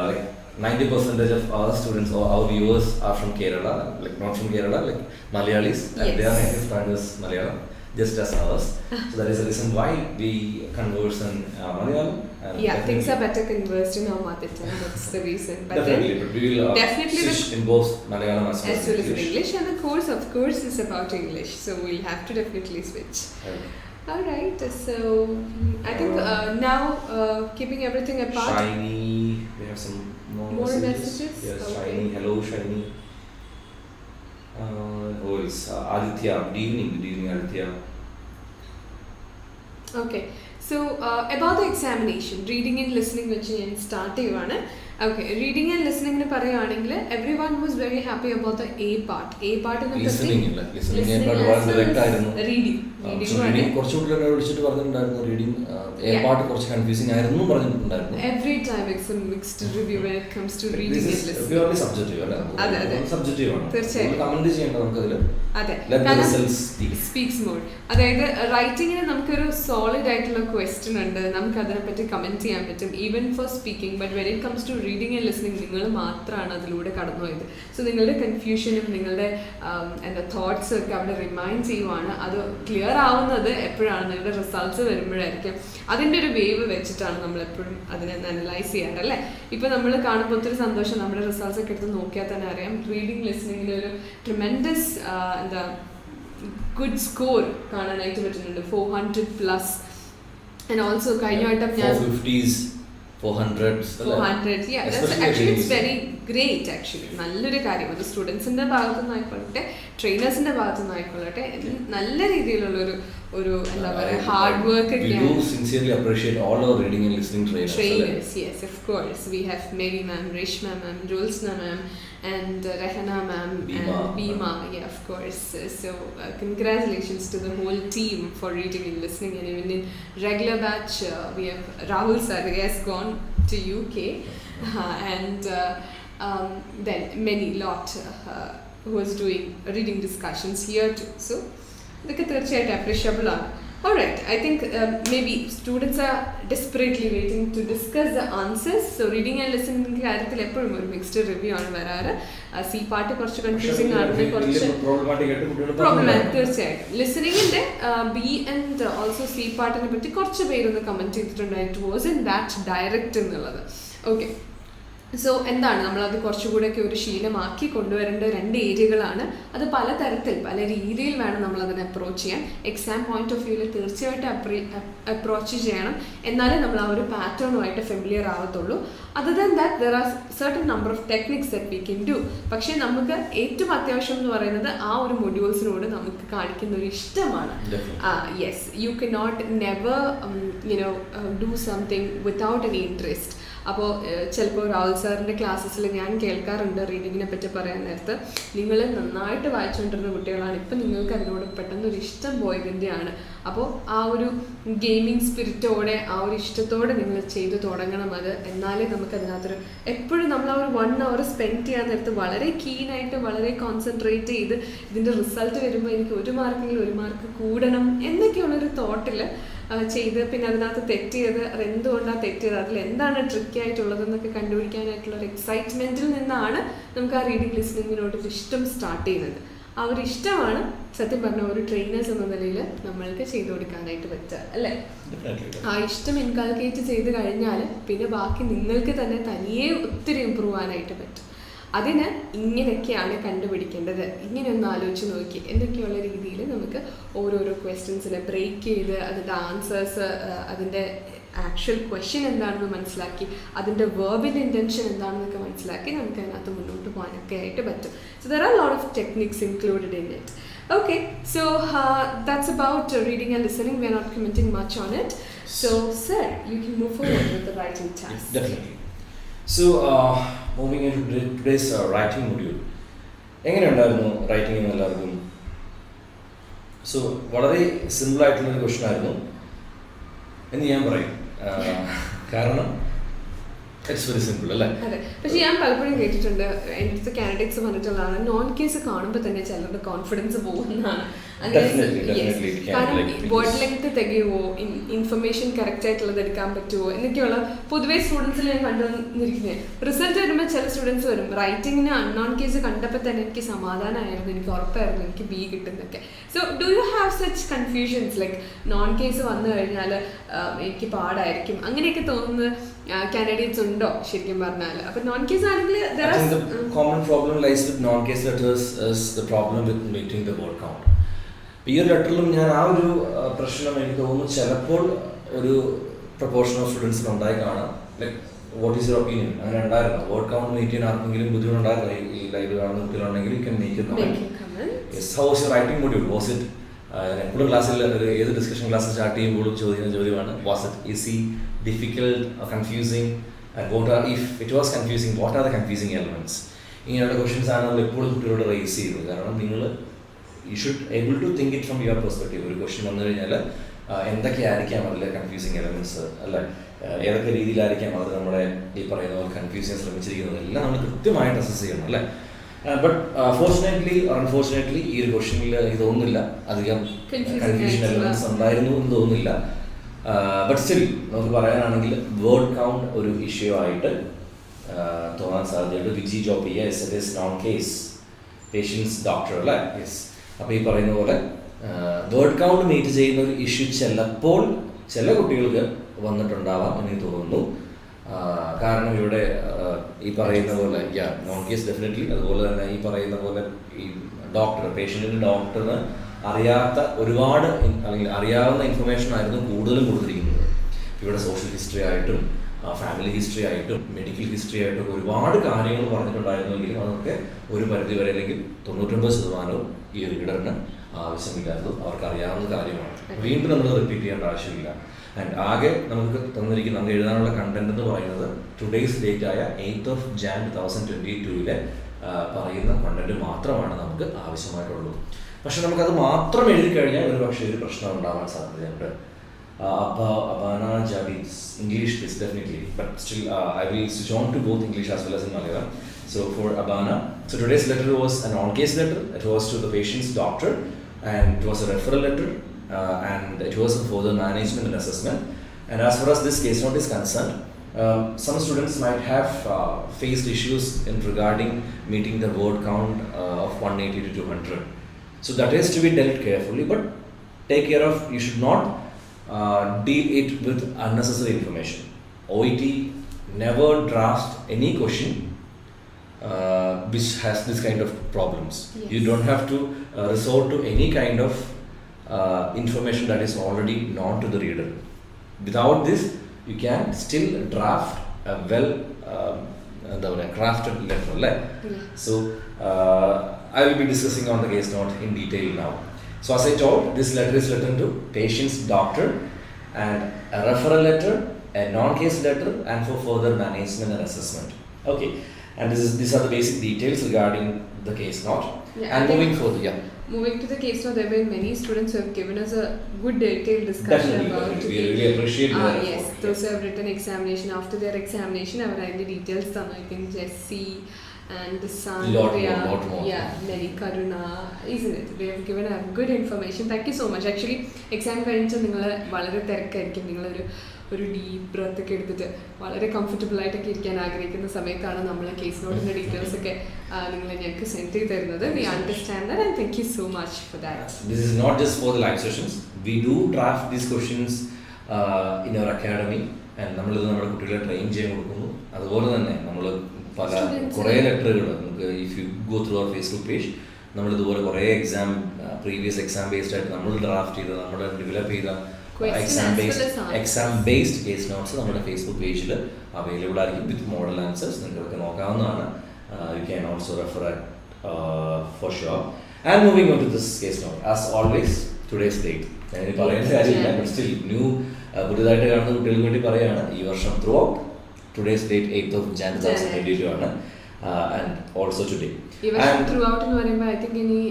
like 90% of our students or our viewers are from Kerala, like not from Kerala, like Malayalis, and their native tongue is Malayalam, just as ours. So that is the reason why we converse in Malayalam. And things are better conversed in our mother tongue. That's the reason. But definitely, but we will definitely switch in both Malayalam as well as English. And the course, of course, is about English. So we'll have to definitely switch. Okay. All right. So I think now keeping everything apart. Shiny, we have some more messages. Yes, okay. Shiny. Hello, Shiny. It's Aditya. Good evening, Aditya. Okay. So about the examination, reading and listening വെച്ച് ഞാൻ സ്റ്റാർട്ട് ചെയ്യുവാണ്. Okay, reading and listening എന്ന് പറയുകയാണെങ്കിൽ everyone was very happy about the A part. A part എന്ന് listening വളരെ ഡയറക്റ്റ് ആയിരുന്നു. reading കുറച്ച് കുട്ടികളെ വിളിച്ചിട്ട് പറഞ്ഞിട്ടുണ്ടായിരുന്നു റീഡിംഗ് എ പാർട്ട് കുറച്ച് കൺഫ്യൂസിംഗ് ആയിരുന്നു പറഞ്ഞിട്ടുണ്ടായിരുന്നു. Every time it's a mixed review when it comes to reading and listening. Purely subjective അല്ലേ? അതെ സബ്ജക്റ്റീവ് ആണ്. തീർച്ചയായും കമന്റ് ചെയ്യേണ്ട നമുക്ക് അതിൽ. അതെ. Let the results speaks more. അതായത് റൈറ്റിങ്ങിന് നമുക്കൊരു സോളിഡ് ആയിട്ടുള്ള ക്വസ്റ്റ്യൻ ഉണ്ട്, നമുക്ക് അതിനെപ്പറ്റി കമന്റ് ചെയ്യാൻ പറ്റും even for speaking. But when it comes to reading and listening നിങ്ങൾ മാത്രമാണ് അതിലൂടെ കടന്നു പോയത്. സോ നിങ്ങളുടെ കൺഫ്യൂഷനും നിങ്ങളുടെ എന്താ തോട്ട്സും ഒക്കെ അവിടെ റിമൈൻഡ് ചെയ്യുവാണ്. അത് ക്ലിയർ ആവുന്നത് എപ്പോഴാണ് നിങ്ങളുടെ റിസൾട്ട്സ് വരുമ്പോഴായിരിക്കും. അതിൻ്റെ ഒരു വേവ് വെച്ചിട്ടാണ് നമ്മൾ എപ്പോഴും അതിനെ അനലൈസ് ചെയ്യാറ് അല്ലേ. ഇപ്പം നമ്മൾ കാണുമ്പോൾ ഒത്തിരി സന്തോഷം, നമ്മുടെ റിസൾട്ട്സ് ഒക്കെ എടുത്ത് നോക്കിയാൽ തന്നെ അറിയാം റീഡിങ് ലിസണിങ്ങിൽ ഒരു ട്രിമെൻഡസ് എന്താ ഗുഡ് സ്കോർ കാണാനായിട്ട് പറ്റുന്നുണ്ട്. 400+. ആൻഡ് ഓൾസോ കഴിഞ്ഞ വട്ടം ഞാൻ 400. Yeah, that's actually it's very great actually. നല്ലൊരു കാര്യം. അത് സ്റ്റുഡൻസിന്റെ ഭാഗത്തുനിന്ന് ആയിക്കൊള്ളട്ടെ ട്രെയിനേഴ്സിന്റെ ഭാഗത്തുനിന്ന് ആയിക്കൊള്ളട്ടെ നല്ല രീതിയിലുള്ള ഒരു എന്താ പറയുക ഹാർഡ് വർക്ക് ഒക്കെയാണ്. We do sincerely appreciate all our reading and listening trainers. Yes, of course. We have Mary ma'am, Reshma ma'am, Julsna ma'am, and Rehana ma'am, and Bima. Yeah, of course. So congratulations to the whole team for reading and listening. And even in regular batch, we have Rahul sir, he has gone to UK, and then many lot who was doing reading discussions here too. So ഇതൊക്കെ തീർച്ചയായിട്ടും അപ്രീഷ്യബിൾ ആണ്. Alright, I think maybe students are desperately waiting to discuss the answers. So reading and listening കാര്യത്തിൽ എപ്പോഴും ഒരു മിക്സ്ഡ് റിവ്യൂ ആണ് വരാറ്. സി പാർട്ട് കുറച്ച് കൺഫ്യൂസിംഗ് ആണ്, കുറച്ച് പ്രോബ്ലമാറ്റിക്. തീർച്ചയായിട്ടും ലിസണിങ്ങിന്റെ ബി ആൻഡ് ഓൾസോ സി പാർട്ടിനെ പറ്റി കുറച്ച് പേരൊന്ന് കമന്റ് ചെയ്തിട്ടുണ്ടായിട്ട് വാസ് ഇൻ ദാറ്റ് ഡയറക്റ്റ് എന്നുള്ളത്. ഓക്കെ, സോ എന്താണ് നമ്മളത് കുറച്ചുകൂടെയൊക്കെ ഒരു ശീലമാക്കി കൊണ്ടുവരേണ്ട 2 ഏരിയകളാണ്. അത് പലതരത്തിൽ പല രീതിയിൽ വേണം നമ്മളതിനെ അപ്രോച്ച് ചെയ്യാൻ. എക്സാം പോയിന്റ് ഓഫ് വ്യൂവിൽ തീർച്ചയായിട്ടും അപ്രോച്ച് ചെയ്യണം, എന്നാലേ നമ്മൾ ആ ഒരു പാറ്റേണുമായിട്ട് ഫെമിലിയർ ആവത്തുള്ളൂ. Other than that there are certain number of techniques that we can do. പക്ഷേ നമുക്ക് ഏറ്റവും അത്യാവശ്യം എന്ന് പറയുന്നത് ആ ഒരു മൊഡ്യൂൾസിനോട് നമുക്ക് കാണിക്കുന്ന ഒരു ഇഷ്ടമാണ്. Yes, you can not never do something without any interest. അപ്പോൾ ചിലപ്പോൾ രാഹുൽ സാറിൻ്റെ ക്ലാസ്സസിൽ ഞാൻ കേൾക്കാറുണ്ട് റീഡിങ്ങിനെ പറ്റി പറയാൻ നേരത്ത്, നിങ്ങൾ നന്നായിട്ട് വായിച്ചുകൊണ്ടിരുന്ന കുട്ടികളാണ്, ഇപ്പം നിങ്ങൾക്ക് അതിനോട് പെട്ടെന്നൊരു ഇഷ്ടം പോയതിൻ്റെയാണ്. അപ്പോൾ ആ ഒരു ഗെയിമിങ് സ്പിരിറ്റോടെ ആ ഒരു ഇഷ്ടത്തോടെ നിങ്ങൾ ചെയ്തു തുടങ്ങണം അത്. എന്നാലേ നമുക്ക് അതിനകത്തൊരു എപ്പോഴും നമ്മൾ ആ ഒരു 1 hour സ്പെൻഡ് ചെയ്യാൻ നേരത്ത് വളരെ കീനായിട്ട് വളരെ കോൺസെൻട്രേറ്റ് ചെയ്ത് ഇതിൻ്റെ റിസൾട്ട് വരുമ്പോൾ എനിക്ക് 1 മാർക്കെങ്കിലും 1 മാർക്ക് കൂടണം എന്നൊക്കെയുള്ളൊരു തോട്ടിൽ ചെയ്ത് പിന്നെ അതിനകത്ത് തെറ്റിയത് അതെന്തുകൊണ്ടാണ് തെറ്റിയത്, അതിൽ എന്താണ് ട്രിക്കി ആയിട്ടുള്ളതെന്നൊക്കെ കണ്ടുപിടിക്കാനായിട്ടുള്ള ഒരു എക്സൈറ്റ്മെൻറ്റിൽ നിന്നാണ് നമുക്ക് ആ റീഡിങ് ലിസണിങ്ങിനോടൊരു ഇഷ്ടം സ്റ്റാർട്ട് ചെയ്യുന്നത്. ആ ഒരു ഇഷ്ടമാണ് സത്യം പറഞ്ഞ ഒരു ട്രെയിനേഴ്സ് എന്ന നിലയിൽ നമ്മൾക്ക് ചെയ്തു കൊടുക്കാനായിട്ട് പറ്റുക അല്ലേ. ആ ഇഷ്ടം ഇൻകൾക്കേറ്റ് ചെയ്ത് കഴിഞ്ഞാൽ പിന്നെ ബാക്കി നിങ്ങൾക്ക് തന്നെ തനിയെ ഒത്തിരി ഇമ്പ്രൂവ് ആവാനായിട്ട് പറ്റും. അതിന് ഇങ്ങനെയൊക്കെയാണ് കണ്ടുപിടിക്കേണ്ടത്. ഇങ്ങനെ ഒന്ന് ആലോചിച്ച് നോക്കി എന്തൊക്കെയുള്ള രീതിയിൽ നമുക്ക് ഓരോരോ ക്വസ്റ്റ്യൻസിനെ ബ്രേക്ക് ചെയ്ത് അതിൻ്റെ ആൻസേഴ്സ്, അതിൻ്റെ ആക്ച്വൽ ക്വസ്റ്റ്യൻ എന്താണെന്ന് മനസ്സിലാക്കി അതിൻ്റെ വേർബിൻ്റെ ഇൻറ്റൻഷൻ എന്താണെന്നൊക്കെ മനസ്സിലാക്കി നമുക്ക് അതിനകത്ത് മുന്നോട്ട് പോകാനൊക്കെ ആയിട്ട് പറ്റും. So there are lot of techniques included in it. Okay, so that's about reading and listening. We are not commenting much on it. So, sir, you can move forward with the writing task. Definitely. So, moving into today's writing module. എങ്ങനെയുണ്ടായിരുന്നു റൈറ്റിംഗ് എല്ലാവർക്കും? സോ വളരെ സിമ്പിൾ ആയിട്ടുള്ളൊരു ക്വസ്റ്റ്യൻ ആയിരുന്നു എന്ന് ഞാൻ പറയും. കാരണം ഇറ്റ്സ് വെരി സിമ്പിൾ അല്ലേ? അതെ, പക്ഷെ ഞാൻ പലപ്പോഴും കേട്ടിട്ടുണ്ട് എൻ്റെ കാൻഡിഡേറ്റ്സ് പറഞ്ഞിട്ടുള്ളതാണ് നോൺ കേസ് കാണുമ്പോൾ തന്നെ ചിലരുടെ കോൺഫിഡൻസ് പോകുന്നതാണ്. Definitely, it can, കാരണം like, വേർഡ് ലെങ്ത് തികയുമോ, ഇൻഫർമേഷൻ കറക്റ്റ് ആയിട്ടുള്ളത് എടുക്കാൻ പറ്റുമോ എന്നൊക്കെയുള്ള പൊതുവേ സ്റ്റുഡൻസിൽ ഞാൻ കണ്ടുവന്നിരിക്കുന്നത്. റിസൾട്ട് വരുമ്പോൾ ചില സ്റ്റുഡൻസ് വരും റൈറ്റിങ്ങിന് അൺനോൺ കേസ് കണ്ടപ്പോൾ തന്നെ എനിക്ക് സമാധാനമായിരുന്നു, എനിക്ക് ഉറപ്പായിരുന്നു എനിക്ക് ബി കിട്ടുന്നൊക്കെ. So do you have such confusions like non case വന്നു കഴിഞ്ഞാൽ എനിക്ക് പാടായിരിക്കും അങ്ങനെയൊക്കെ തോന്നുന്ന കാൻഡിഡേറ്റ്സ് ഉണ്ടോ ശരിക്കും പറഞ്ഞാൽ? അപ്പൊ നോൺ കേസ് ആണെങ്കിൽ common problem lies with non-case letters is the problem with meeting the word count. ഈ ഒരു ലെറ്ററിലും ഞാൻ ആ ഒരു പ്രശ്നം എനിക്ക് തോന്നുന്നു ചിലപ്പോൾ ഒരു പ്രൊപ്പോർഷൻ ഓഫ് സ്റ്റുഡൻസിന് ഉണ്ടായി കാണാം. Like what is your opinion? അങ്ങനെ ഉണ്ടായിരുന്നു വേർഡ് കൗണ്ട് മീറ്റ് ചെയ്യാൻ ആർക്കെങ്കിലും ബുദ്ധിമുട്ടുണ്ടായിരുന്നു? ഈ ലൈവ് കാണുന്ന കുട്ടികളുണ്ടെങ്കിൽ you can make a comment. Yes, how was your writing module? Was it എപ്പോഴും ക്ലാസ്സിൽ ഏത് ഡിസ്കഷൻ ക്ലാസ് സ്റ്റാർട്ട് ചെയ്യുമ്പോഴും ചോദിക്കുന്ന ചോദ്യമാണ്, was it easy, difficult, confusing? And what are, if it was confusing, what are the confusing elements? ഇങ്ങനെയുള്ള ക്വസ്റ്റ്യൻസ് ആണ് നമ്മൾ എപ്പോഴും കുട്ടികളോട് റേസ് ചെയ്യുന്നത്. കാരണം നിങ്ങൾ you should able to think it from your perspective. ഒരു ക്വസ്റ്റ്യൻ വന്നു കഴിഞ്ഞാൽ എന്തൊക്കെയായിരിക്കാം അതിലെ കൺഫ്യൂസിങ് എലമെന്റ്സ്, അല്ലെ ഏതൊക്കെ രീതിയിലായിരിക്കാം അത് നമ്മളെ ഈ പറയുന്ന പോലെ കൺഫ്യൂസ് ചെയ്യാൻ ശ്രമിച്ചിരിക്കുന്നത്, എല്ലാം നമ്മൾ കൃത്യമായിട്ട് അസസ് ചെയ്യണം, അല്ലേ? ബട്ട് ഫോർച്ചുനേറ്റ്ലി ഓർ അൺഫോർച്ചുനേറ്റ്ലി ഈ ഒരു ക്വസ്റ്റ്യനിൽ ഇത് തോന്നുന്നില്ല അധികം കൺഫ്യൂഷൻ എലമെന്റ്സ് ഉണ്ടായിരുന്നു എന്ന് തോന്നുന്നില്ല. ബട്ട് സ്റ്റിൽ നമുക്ക് പറയാനാണെങ്കിൽ വേർഡ് കൗണ്ട് ഒരു ഇഷ്യൂ ആയിട്ട് തോന്നാൻ സാധ്യതയുണ്ട്. Viji job non case patients doctor, അല്ലേ? യെസ്. അപ്പോൾ ഈ പറയുന്ന പോലെ വേർഡ് കൗണ്ട് മീറ്റ് ചെയ്യുന്ന ഒരു ഇഷ്യൂ ചിലപ്പോൾ ചില കുട്ടികൾക്ക് വന്നിട്ടുണ്ടാവാം എന്ന് തോന്നുന്നു. കാരണം ഇവിടെ ഈ പറയുന്ന പോലെ നോൺ കേസ് ഡെഫിനറ്റ്ലി, അതുപോലെ തന്നെ ഈ പറയുന്ന പോലെ ഈ പേഷ്യൻറ്റിൻ്റെ ഡോക്ടറിന് അറിയാത്ത ഒരുപാട് അല്ലെങ്കിൽ അറിയാവുന്ന ഇൻഫർമേഷൻ ആയിരുന്നു കൂടുതലും കൊടുത്തിരിക്കുന്നത്. ഇവിടെ സോഷ്യൽ ഹിസ്റ്ററി ആയിട്ടും ഫാമിലി ഹിസ്റ്ററി ആയിട്ടും മെഡിക്കൽ ഹിസ്റ്ററി ആയിട്ടും ഒക്കെ ഒരുപാട് കാര്യങ്ങൾ പറഞ്ഞിട്ടുണ്ടായിരുന്നെങ്കിലും അതൊക്കെ ഒരു പരിധി വരെ അല്ലെങ്കിൽ 99% ഈ റീഡറിന് ആവശ്യമില്ലാത്തതും അവർക്ക് അറിയാവുന്ന കാര്യമാണ്. വീണ്ടും നമ്മൾ റിപ്പീറ്റ് ചെയ്യേണ്ട ആവശ്യമില്ല. ആൻഡ് ആകെ നമുക്ക് നമുക്ക് എഴുതാനുള്ള കണ്ടന്റ് എന്ന് പറയുന്നത് ടുഡേയ്സ് ഡേറ്റ് ആയ 8th Jan 2022 പറയുന്ന കണ്ടന്റ് മാത്രമാണ് നമുക്ക് ആവശ്യമായിട്ടുള്ളൂ. പക്ഷെ നമുക്കത് മാത്രം എഴുതി കഴിഞ്ഞാൽ ഒരു പക്ഷേ ഒരു പ്രശ്നം ഉണ്ടാവാൻ സാധ്യതയുണ്ട്. Abana Javid's English is definitely, but still I will switch on to both English as well as in Malayalam. So for Abana, so today's letter was a non-case letter. It was to the patient's doctor, and it was a referral letter, and it was for the management and assessment. And as far as this case note is concerned, some students might have faced issues in regarding meeting the word count of 180 to 200. So that is to be dealt carefully, but take care of, you should not deal it with unnecessary information. OET never draft any question which has this kind of problems. Yes. You don't have to resort to any kind of information that is already known to the reader. Without this, you can still draft a well crafted letter. Yeah. So I will be discussing on the case note in detail now. So as I told, this letter is written to patient's doctor, and a referral letter, a non-case letter, and for further management and assessment. Okay, and these are the basic details regarding the case note. Yeah, and moving further, moving to the case note, there have been many students who have given us a good detailed discussion about it. We really appreciate that. Yes, those who have written examination, after their examination, I have the details done. I think Jessie and lot more. Yeah, Mary Karuna, isn't it? They have given a good information. Thank you so much. Actually, exam കഴിഞ്ഞിട്ട് നിങ്ങൾ വളരെ തിരക്കായിരിക്കും. നിങ്ങളൊരു ഡീപ്പ് ബ്രത്ത് ഒക്കെ എടുത്തിട്ട് വളരെ കംഫർട്ടബിൾ ആയിട്ടൊക്കെ ഇരിക്കാൻ ആഗ്രഹിക്കുന്ന സമയത്താണ് നമ്മൾ കേസ് നോട്ടിൻ്റെ ഡീറ്റെയിൽസ് ഒക്കെ നിങ്ങൾ ഞങ്ങൾക്ക് സെൻഡ് ചെയ്ത് തരുന്നത്. We understand that and thank you so much for that. This is not just for the live sessions. We do draft these questions in our academy, and നമ്മളിത് നമ്മുടെ കുട്ടികളെ ട്രെയിൻ ചെയ്യാൻ കൊടുക്കുന്നു. അതുപോലെ തന്നെ നമ്മൾ പല കുറേ ലെറ്ററുകൾ നമുക്ക് if you go through our Facebook page നമ്മളിതുപോലെ കുറേ പ്രീവിയസ് എക്സാം ബേസ്ഡ് ആയിട്ട് നമ്മൾ ഡ്രാഫ്റ്റ് ചെയ്ത് നമ്മൾ ഡെവലപ്പ് ചെയ്ത എക്സാം ബേസ്ഡ് കേസ് നോട്ട്സ് നമ്മുടെ ഫേസ്ബുക്ക് പേജിൽ അവൈലബിൾ ആയിരിക്കും വിത്ത് മോഡൽ ആൻസേഴ്സ്. നിങ്ങൾക്ക് നോക്കാവുന്നതാണ്. You can also refer for sure. And moving on to this case note as always today's date. ഞാനിത് പറയുന്ന കാര്യമില്ല, ബട്ട് സ്റ്റിൽ പുതിയതായിട്ട് കാണുന്ന കുട്ടികൾക്ക് വേണ്ടി പറയുകയാണ്. ഈ വർഷം through out today's date 8th Jan 2022 ആണ്, and also today. Even throughout in പറയുമ്പോൾ I think any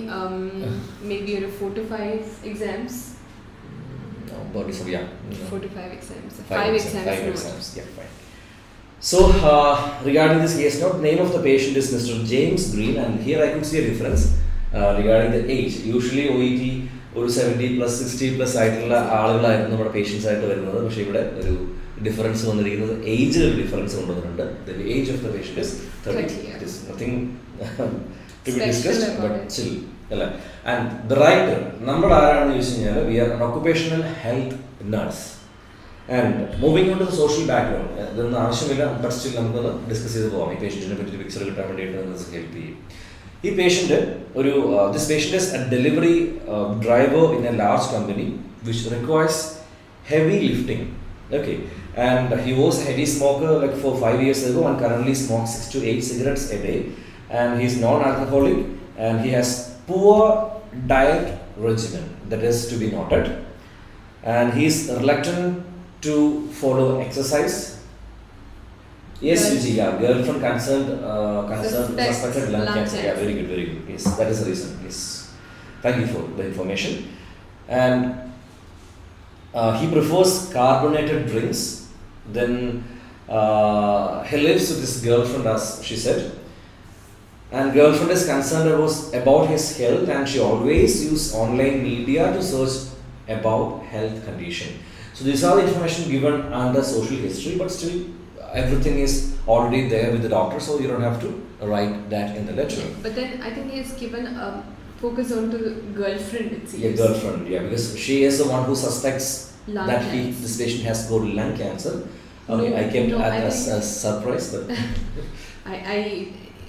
maybe 4 to 5 exams. About 4 to 5 exams. 5 exams. Yeah, fine. So regarding this case note, name of the patient is Mr. James Green, and here I could see a difference regarding the age. Usually OET ഒരു 70+, 60+ ആയിട്ടുള്ള ആളുകളായിരുന്നു നമ്മുടെ പേഷ്യൻസ് ആയിട്ട് വരുന്നത്. പക്ഷേ ഇവിടെ ഒരു ഡിഫറൻസ് വന്നിരിക്കുന്നത് ഏജിൽ ഒരു ഡിഫറൻസ് കൊണ്ടുവന്നിട്ടുണ്ട്. The age of the patient is 30. It is nothing to be discussed but still അല്ല. ആൻഡ് ദ റൈറ്റർ നമ്മൾ ആരാണെന്ന് ചോദിച്ചു കഴിഞ്ഞാൽ we are an occupational health nurse. And moving on to the social background, ഇതൊന്നും ആവശ്യമില്ല, ബട്ട് സ്റ്റിൽ നമുക്കൊന്ന് ഡിസ്കസ് ചെയ്ത് പോകാം. ഈ പേഷ്യൻറ്റിനെ പറ്റി ഒരു പിക്ചർ കിട്ടാൻ വേണ്ടിയിട്ട് നമുക്ക് ഹെൽപ്പ് ചെയ്യും. ഈ പേഷ്യൻ്റ് ഒരു this patient is A delivery driver in A large company which requires heavy lifting. Okay, and he was a heavy smoker like for 5 years ago and currently smokes 6 to 8 cigarettes a day, and he's non-alcoholic and he has poor diet regimen, that is to be noted, and he's reluctant to follow exercise. Yes, Vijay, yeah, girlfriend concerned suspected lung cancer. Yeah, very good, very good. Yes, that is the reason. Yes, thank you for the information. And he prefers carbonated drinks. Then he lives with his girlfriend, as she said, and girlfriend is concerned about his health, and she always uses online media to search about health condition. So these are the information given under social history, but still everything is already there with the doctor, so you don't have to write that in the letter. But then I think he has given focus on to the girlfriend, it seems. Yeah, girlfriend, yeah, because she is the one who suspects Lung that cancer. this patient has got lung cancer. Okay, No, I kept no, that I as a surprise, but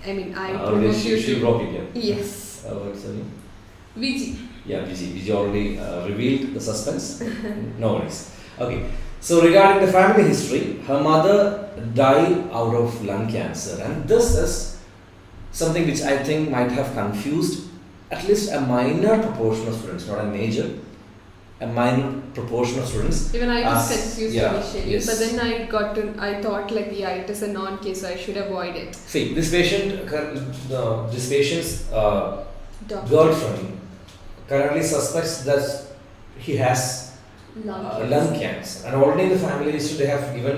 I mean, I already provoked you she to- broke it, yeah. Yes. What's her name? VG. Yeah, Vijay already revealed the suspense. No worries. Okay, so regarding the family history, her mother died out of lung cancer, and this is something which I think might have confused at least a minor proportion of students, not a major, a minor proportion of students. Even I was as- confused yeah, initially, yes. but then I thought like, yeah, it is a non-case, so I should avoid it. See, this patient's Doctor. girlfriend currently suspects that he has lung cancer, and already in the family history they have given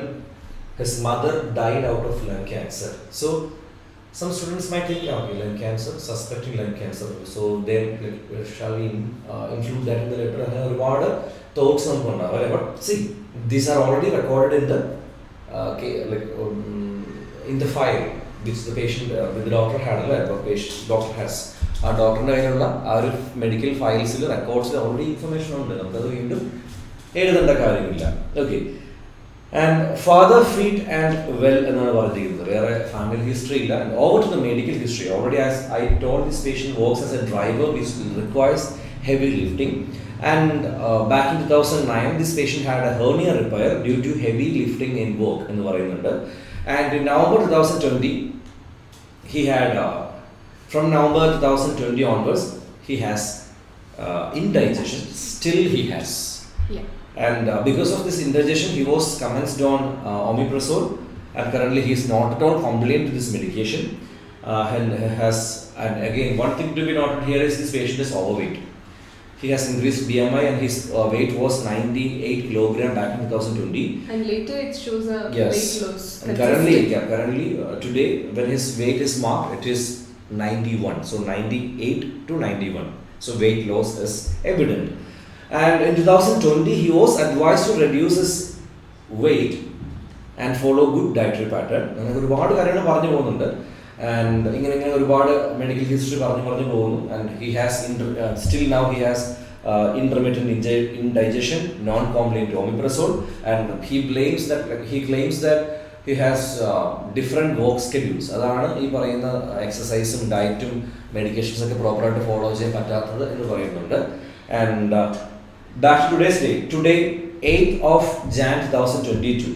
his mother died out of lung cancer. So some students might think, yeah, okay, lung cancer, suspecting lung cancer, so they shall we include that in the letter? And ഒരുപാട് thoughts നമുക്കുണ്ടാവും. But see, these are already recorded in the in the file which the patient with the doctor had, doctor has. ആ ഡോക്ടറിൻ്റെ കയ്യിലുള്ള ആ ഒരു മെഡിക്കൽ ഫയൽസിൽ റെക്കോർഡ്സിൽ ഓൾറെഡി ഇൻഫർമേഷൻ ഉണ്ട്, നമുക്കത് വീണ്ടും എഴുതേണ്ട കാര്യമില്ല. Okay, and father fit and well എന്നാണ് പറഞ്ഞിരിക്കുന്നത്, വേറെ ഫാമിലി ഹിസ്റ്ററി ഇല്ല. And over to the medical history, already as I told this patient works as a driver which requires heavy lifting, and back in 2009 this patient had a hernia repair due to heavy lifting in work എന്ന് പറയുന്നുണ്ട്. And in November 2020 he had from November 2020 onwards he has indigestion, still he has. Yeah. And because of this indigestion he was commenced on omeprazole, and currently he is not at all compliant to this medication, and and again one thing to be noted here is this patient is overweight. He has increased BMI and his weight was 98 kg back in 2020. And later it shows a Yes. weight loss. And currently today when his weight is marked, it is 91. So 98 to 91. So weight loss is evident. And in 2020 he was advised to reduce his weight and follow good dietary pattern. അങ്ങനെ ഒരുപാട് കാര്യങ്ങൾ പറഞ്ഞു പോകുന്നുണ്ട്. And ഇങ്ങനെ ഒരുപാട് മെഡിക്കൽ ഹിസ്റ്ററി പറഞ്ഞു പോകുന്നു. And he has still now he has intermittent indigestion, non-compliant to omeprazole, and he claims that he has different work schedules. അതാണ് ഈ പറയുന്ന എക്സസൈസും ഡയറ്റും മെഡിക്കേഷൻസ് ഒക്കെ പ്രോപ്പറായിട്ട് ഫോളോ ചെയ്യാൻ പറ്റാത്തത് എന്ന് പറയുന്നുണ്ട്. And back to today's day, today 8th of Jan 2022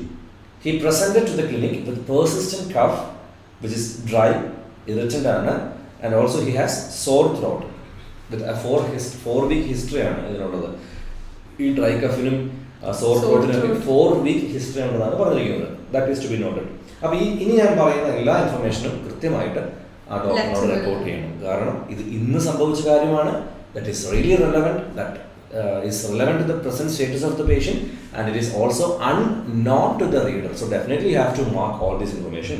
he presented to the clinic with persistent cough which is dry, irritant ആണ്, and also he has sore throat with a 4-week history ആണ് ഇതിനുള്ളത്. ഈ ഡ്രൈ കഫിനും സോർ ത്രോട്ടിനും 4-week ഹിസ്റ്ററി ഉണ്ടെന്നാണ് പറഞ്ഞിരിക്കുന്നത്. That is to be noted. അപ്പോൾ ഇനി ഞാൻ പറയുന്ന എല്ലാ ഇൻഫർമേഷനും കൃത്യമായിട്ട് ആ ഡോക്ടറിനോട് റിപ്പോർട്ട് ചെയ്യണം. കാരണം ഇത് ഇന്ന് സംഭവിച്ച കാര്യമാണ്. That is really relevant, that is relevant to the present status of the patient, and it is also unknown to the reader. So definitely you have to mark all this information.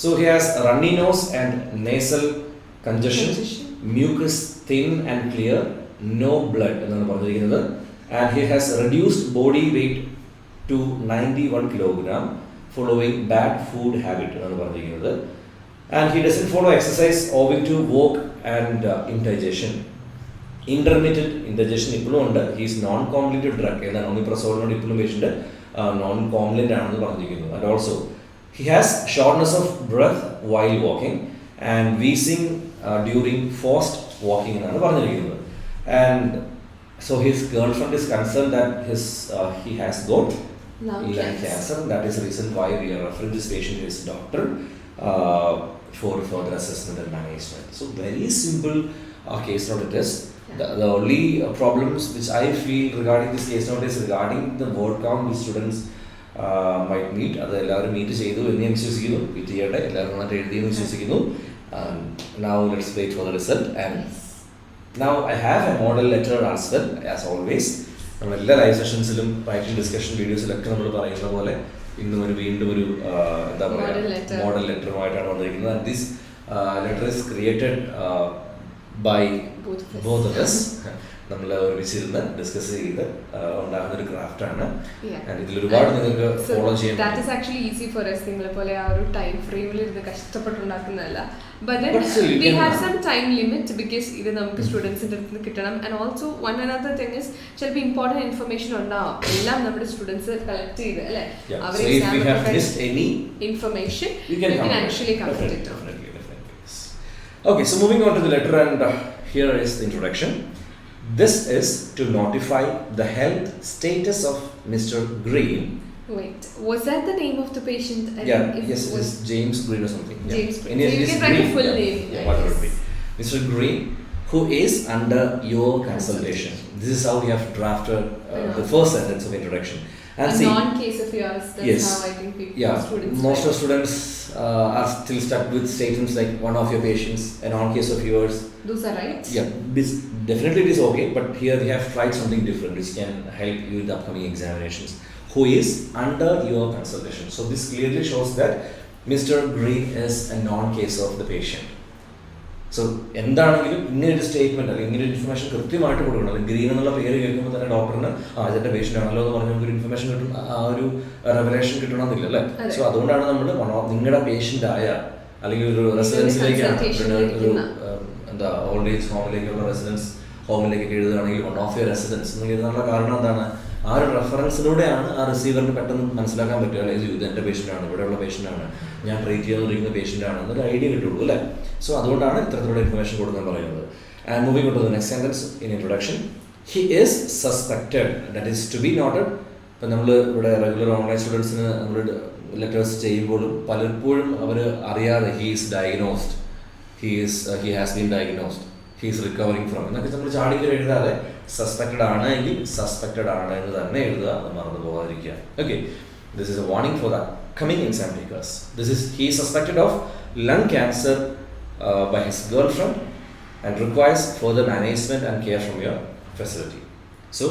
So he has runny nose and nasal congestion, mucus thin and clear, no blood എന്നാണ് പറഞ്ഞിരിക്കുന്നത്. And he has reduced body weight to 91 kilogram following bad food habit എന്നാണ് പറഞ്ഞിരിക്കുന്നത്. And he doesn't follow exercise owing to work and indigestion. Intermittent indigestion ഇപ്പോഴും ഉണ്ട്. He is non-compliant drug എന്നാണ് ഒമിപ്രസോളിനോട് ഇപ്പോഴും പേഷ്യൻ്റ് non-compliant ആണെന്ന് പറഞ്ഞിരിക്കുന്നു. And also he has shortness of breath while walking and wheezing during forced walking എന്നാണ് പറഞ്ഞിരിക്കുന്നത്. And so his girlfriend is concerned that he has got lung cancer. That is the reason why we are referring this patient to his doctor for further assessment and management. So very simple case note it is. The only problems which I feel regarding this case note is regarding the word count which students might meet. അത് എല്ലാവരും മീറ്റ് ചെയ്തു എന്ന് ഞാൻ വിശ്വസിക്കുന്നു. മീറ്റ് ചെയ്യട്ടെ, എല്ലാവരും നന്നായിട്ട് എഴുതിയെന്ന് വിശ്വസിക്കുന്നു. Now let's wait for the result. And now I have a model letter as well, as always. നമ്മൾ എല്ലാ ലൈവ് സെഷൻസിലും റൈറ്റിംഗ് ഡിസ്കഷൻ വീഡിയോസിലൊക്കെ നമ്മൾ പറയുന്ന പോലെ ഇന്നും വീണ്ടും ഒരു എന്താ പറയുക മോഡൽ ലെറ്ററുമായിട്ടാണ് വന്നിരിക്കുന്നത്. And this letter is created by both of us. നമ്മൾ ഒരുമിച്ചിരുന്ന് ഡിസ്കസ് ചെയ്ത് ഉണ്ടാകുന്ന ഒരു ക്രാഫ്റ്റ് ആണ്. ഇതിൽ ഒരുപാട് നിങ്ങൾക്ക് ഫോളോ ചെയ്യാൻ. That is actually easy for us. നിങ്ങളെ പോലെ ആ ഒരു ടൈം ഫ്രെയിമിൽ ഇരുന്ന് കഷ്ടപ്പെട്ടുണ്ടാക്കുന്നതല്ല. But then we have some time limit because ഇത് നമുക്ക് സ്റ്റുഡൻസിൻ്റെ അടുത്ത് നിന്ന് കിട്ടണം. And also one another thing is ചിലപ്പോൾ ഇമ്പോർട്ടൻറ്റ് ഇൻഫർമേഷൻ ഉണ്ടാവും. എല്ലാം നമ്മുടെ സ്റ്റുഡൻസ് കളക്ട് ചെയ്ത് അല്ലേ അവരെ information you can actually comment it on. Okay, so moving on to the letter, and here is the introduction. This is to notify the health status of Mr. Green. Wait, was that the name of the patient? Yes, it is James Green or something. James Green. So you can write the full name. Whatever it be. Mr. Green, who is under your consultation. This is how we have drafted the first sentence of introduction. And a non-case of yours, that's how I think students most of students are still stuck with statements like one of your patients, a non-case of yours. Those are right? Yeah, this definitely it is okay, but here we have tried something different which can help you in the upcoming examinations. Who is under your consultation. So this clearly shows that Mr. Green is a non-case of the patient. So എന്താണെങ്കിലും ഇങ്ങനൊരു സ്റ്റേറ്റ്മെന്റ് അല്ലെങ്കിൽ ഇങ്ങനെ ഇൻഫർമേഷൻ കൃത്യമായിട്ട് കൊടുക്കണം. അല്ലെങ്കിൽ ഗ്രീൻ എന്നുള്ള പേര് കേൾക്കുമ്പോൾ തന്നെ ഡോക്ടറിന് ഇതിന്റെ പേഷ്യന്റ് ആണല്ലോ എന്ന് പറഞ്ഞ ഒരു ഇൻഫർമേഷൻ കിട്ടും, ആ ഒരു റെവലേഷൻ കിട്ടണമെന്നില്ല അല്ലേ. സോ അതുകൊണ്ടാണ് നമ്മൾ നിങ്ങളുടെ പേഷ്യന്റ് ആയ അല്ലെങ്കിൽ ഒരു റെസിഡൻസിലേക്കാണ് ഒരു എന്താ ഓൾഡ് ഏജ് ഹോമിലേക്കുള്ള റെസിഡൻസ് ഹോമിലേക്കൊക്കെ എഴുതുകയാണെങ്കിൽ വൺ ഓഫ് യുവർ റെസിഡൻസ് എന്ന് എഴുതാനുള്ള കാരണം എന്താണ്, ആ ഒരു റെഫറൻസിലൂടെയാണ് ആ റിസീവറിന് പെട്ടെന്ന് മനസ്സിലാക്കാൻ പറ്റുക. അല്ലെങ്കിൽ ഇത് എൻ്റെ പേഷ്യൻ്റാണ്, ഇവിടെയുള്ള പേഷ്യൻ്റാണ്, ഞാൻ ട്രീറ്റ് ചെയ്തുകൊണ്ടിരിക്കുന്ന പേഷ്യൻ്റാണ് എന്നൊരു ഐഡിയ കിട്ടുള്ളൂ അല്ലേ. സോ അതുകൊണ്ടാണ് ഇത്തരത്തിലുള്ള ഇൻഫർമേഷൻ കൊടുക്കാൻ പറയുന്നത്. And moving to the next sentence in introduction, he is suspected, that is to be noted. ഇപ്പം നമ്മൾ ഇവിടെ റെഗുലർ ഓൺലൈൻ സ്റ്റുഡൻസിന് നമ്മൾ ലെറ്റേഴ്സ് ചെയ്യുമ്പോഴും പലപ്പോഴും അവർ അറിയാതെ he is diagnosed, he has been diagnosed, he is recovering from എന്നൊക്കെ നമ്മൾ ചാടിക്കൽ എഴുതാതെ സസ്പെക്റ്റഡ് ആണ് എങ്കിൽ സസ്പെക്റ്റഡ് ആണ് എന്ന് തന്നെ എഴുതുക, അത് മറന്നു പോകാതിരിക്കുക. Okay, this is a warning for the coming exam takers. He is suspected of lung cancer by his girlfriend and requires further management and care from your facility. So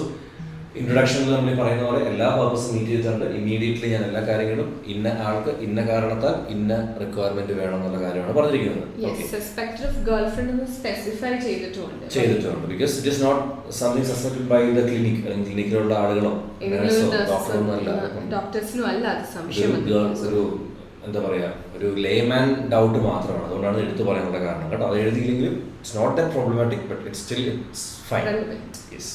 ഇൻട്രൊഡക്ഷനിൽ നമ്മൾ പറയുന്ന പോലെ എല്ലാ പർപ്പസും മീറ്റ് ചെയ്തിട്ടുണ്ട്. ഇമ്മീഡിയറ്റ്ലി ഞാൻ എല്ലാ കാര്യങ്ങളും ഇന്ന ആൾക്ക് ഇന്ന കാരണത്താൽ ഇന്ന റിക്വയർമെന്റ് വേണം എന്നുള്ള കാര്യമാണ് പറഞ്ഞിരിക്കുന്നത്. ചെയ്തിട്ടുണ്ട് because it is not something suspected by the clinic, അല്ലെങ്കിൽ ക്ലിനിക്കിലുള്ള ആളുകളോ ഡോക്ടറൊന്നും അല്ല, ഒരു എന്താ പറയാ ഒരു ലേമാൻ ഡൗട്ട് മാത്രമാണ്. അതുകൊണ്ടാണ് എടുത്തു പറയാനുള്ള കാരണം കേട്ടോ. അത് എഴുതിയില്ലെങ്കിലും it's not that problematic, but it's still it's fine. Yes.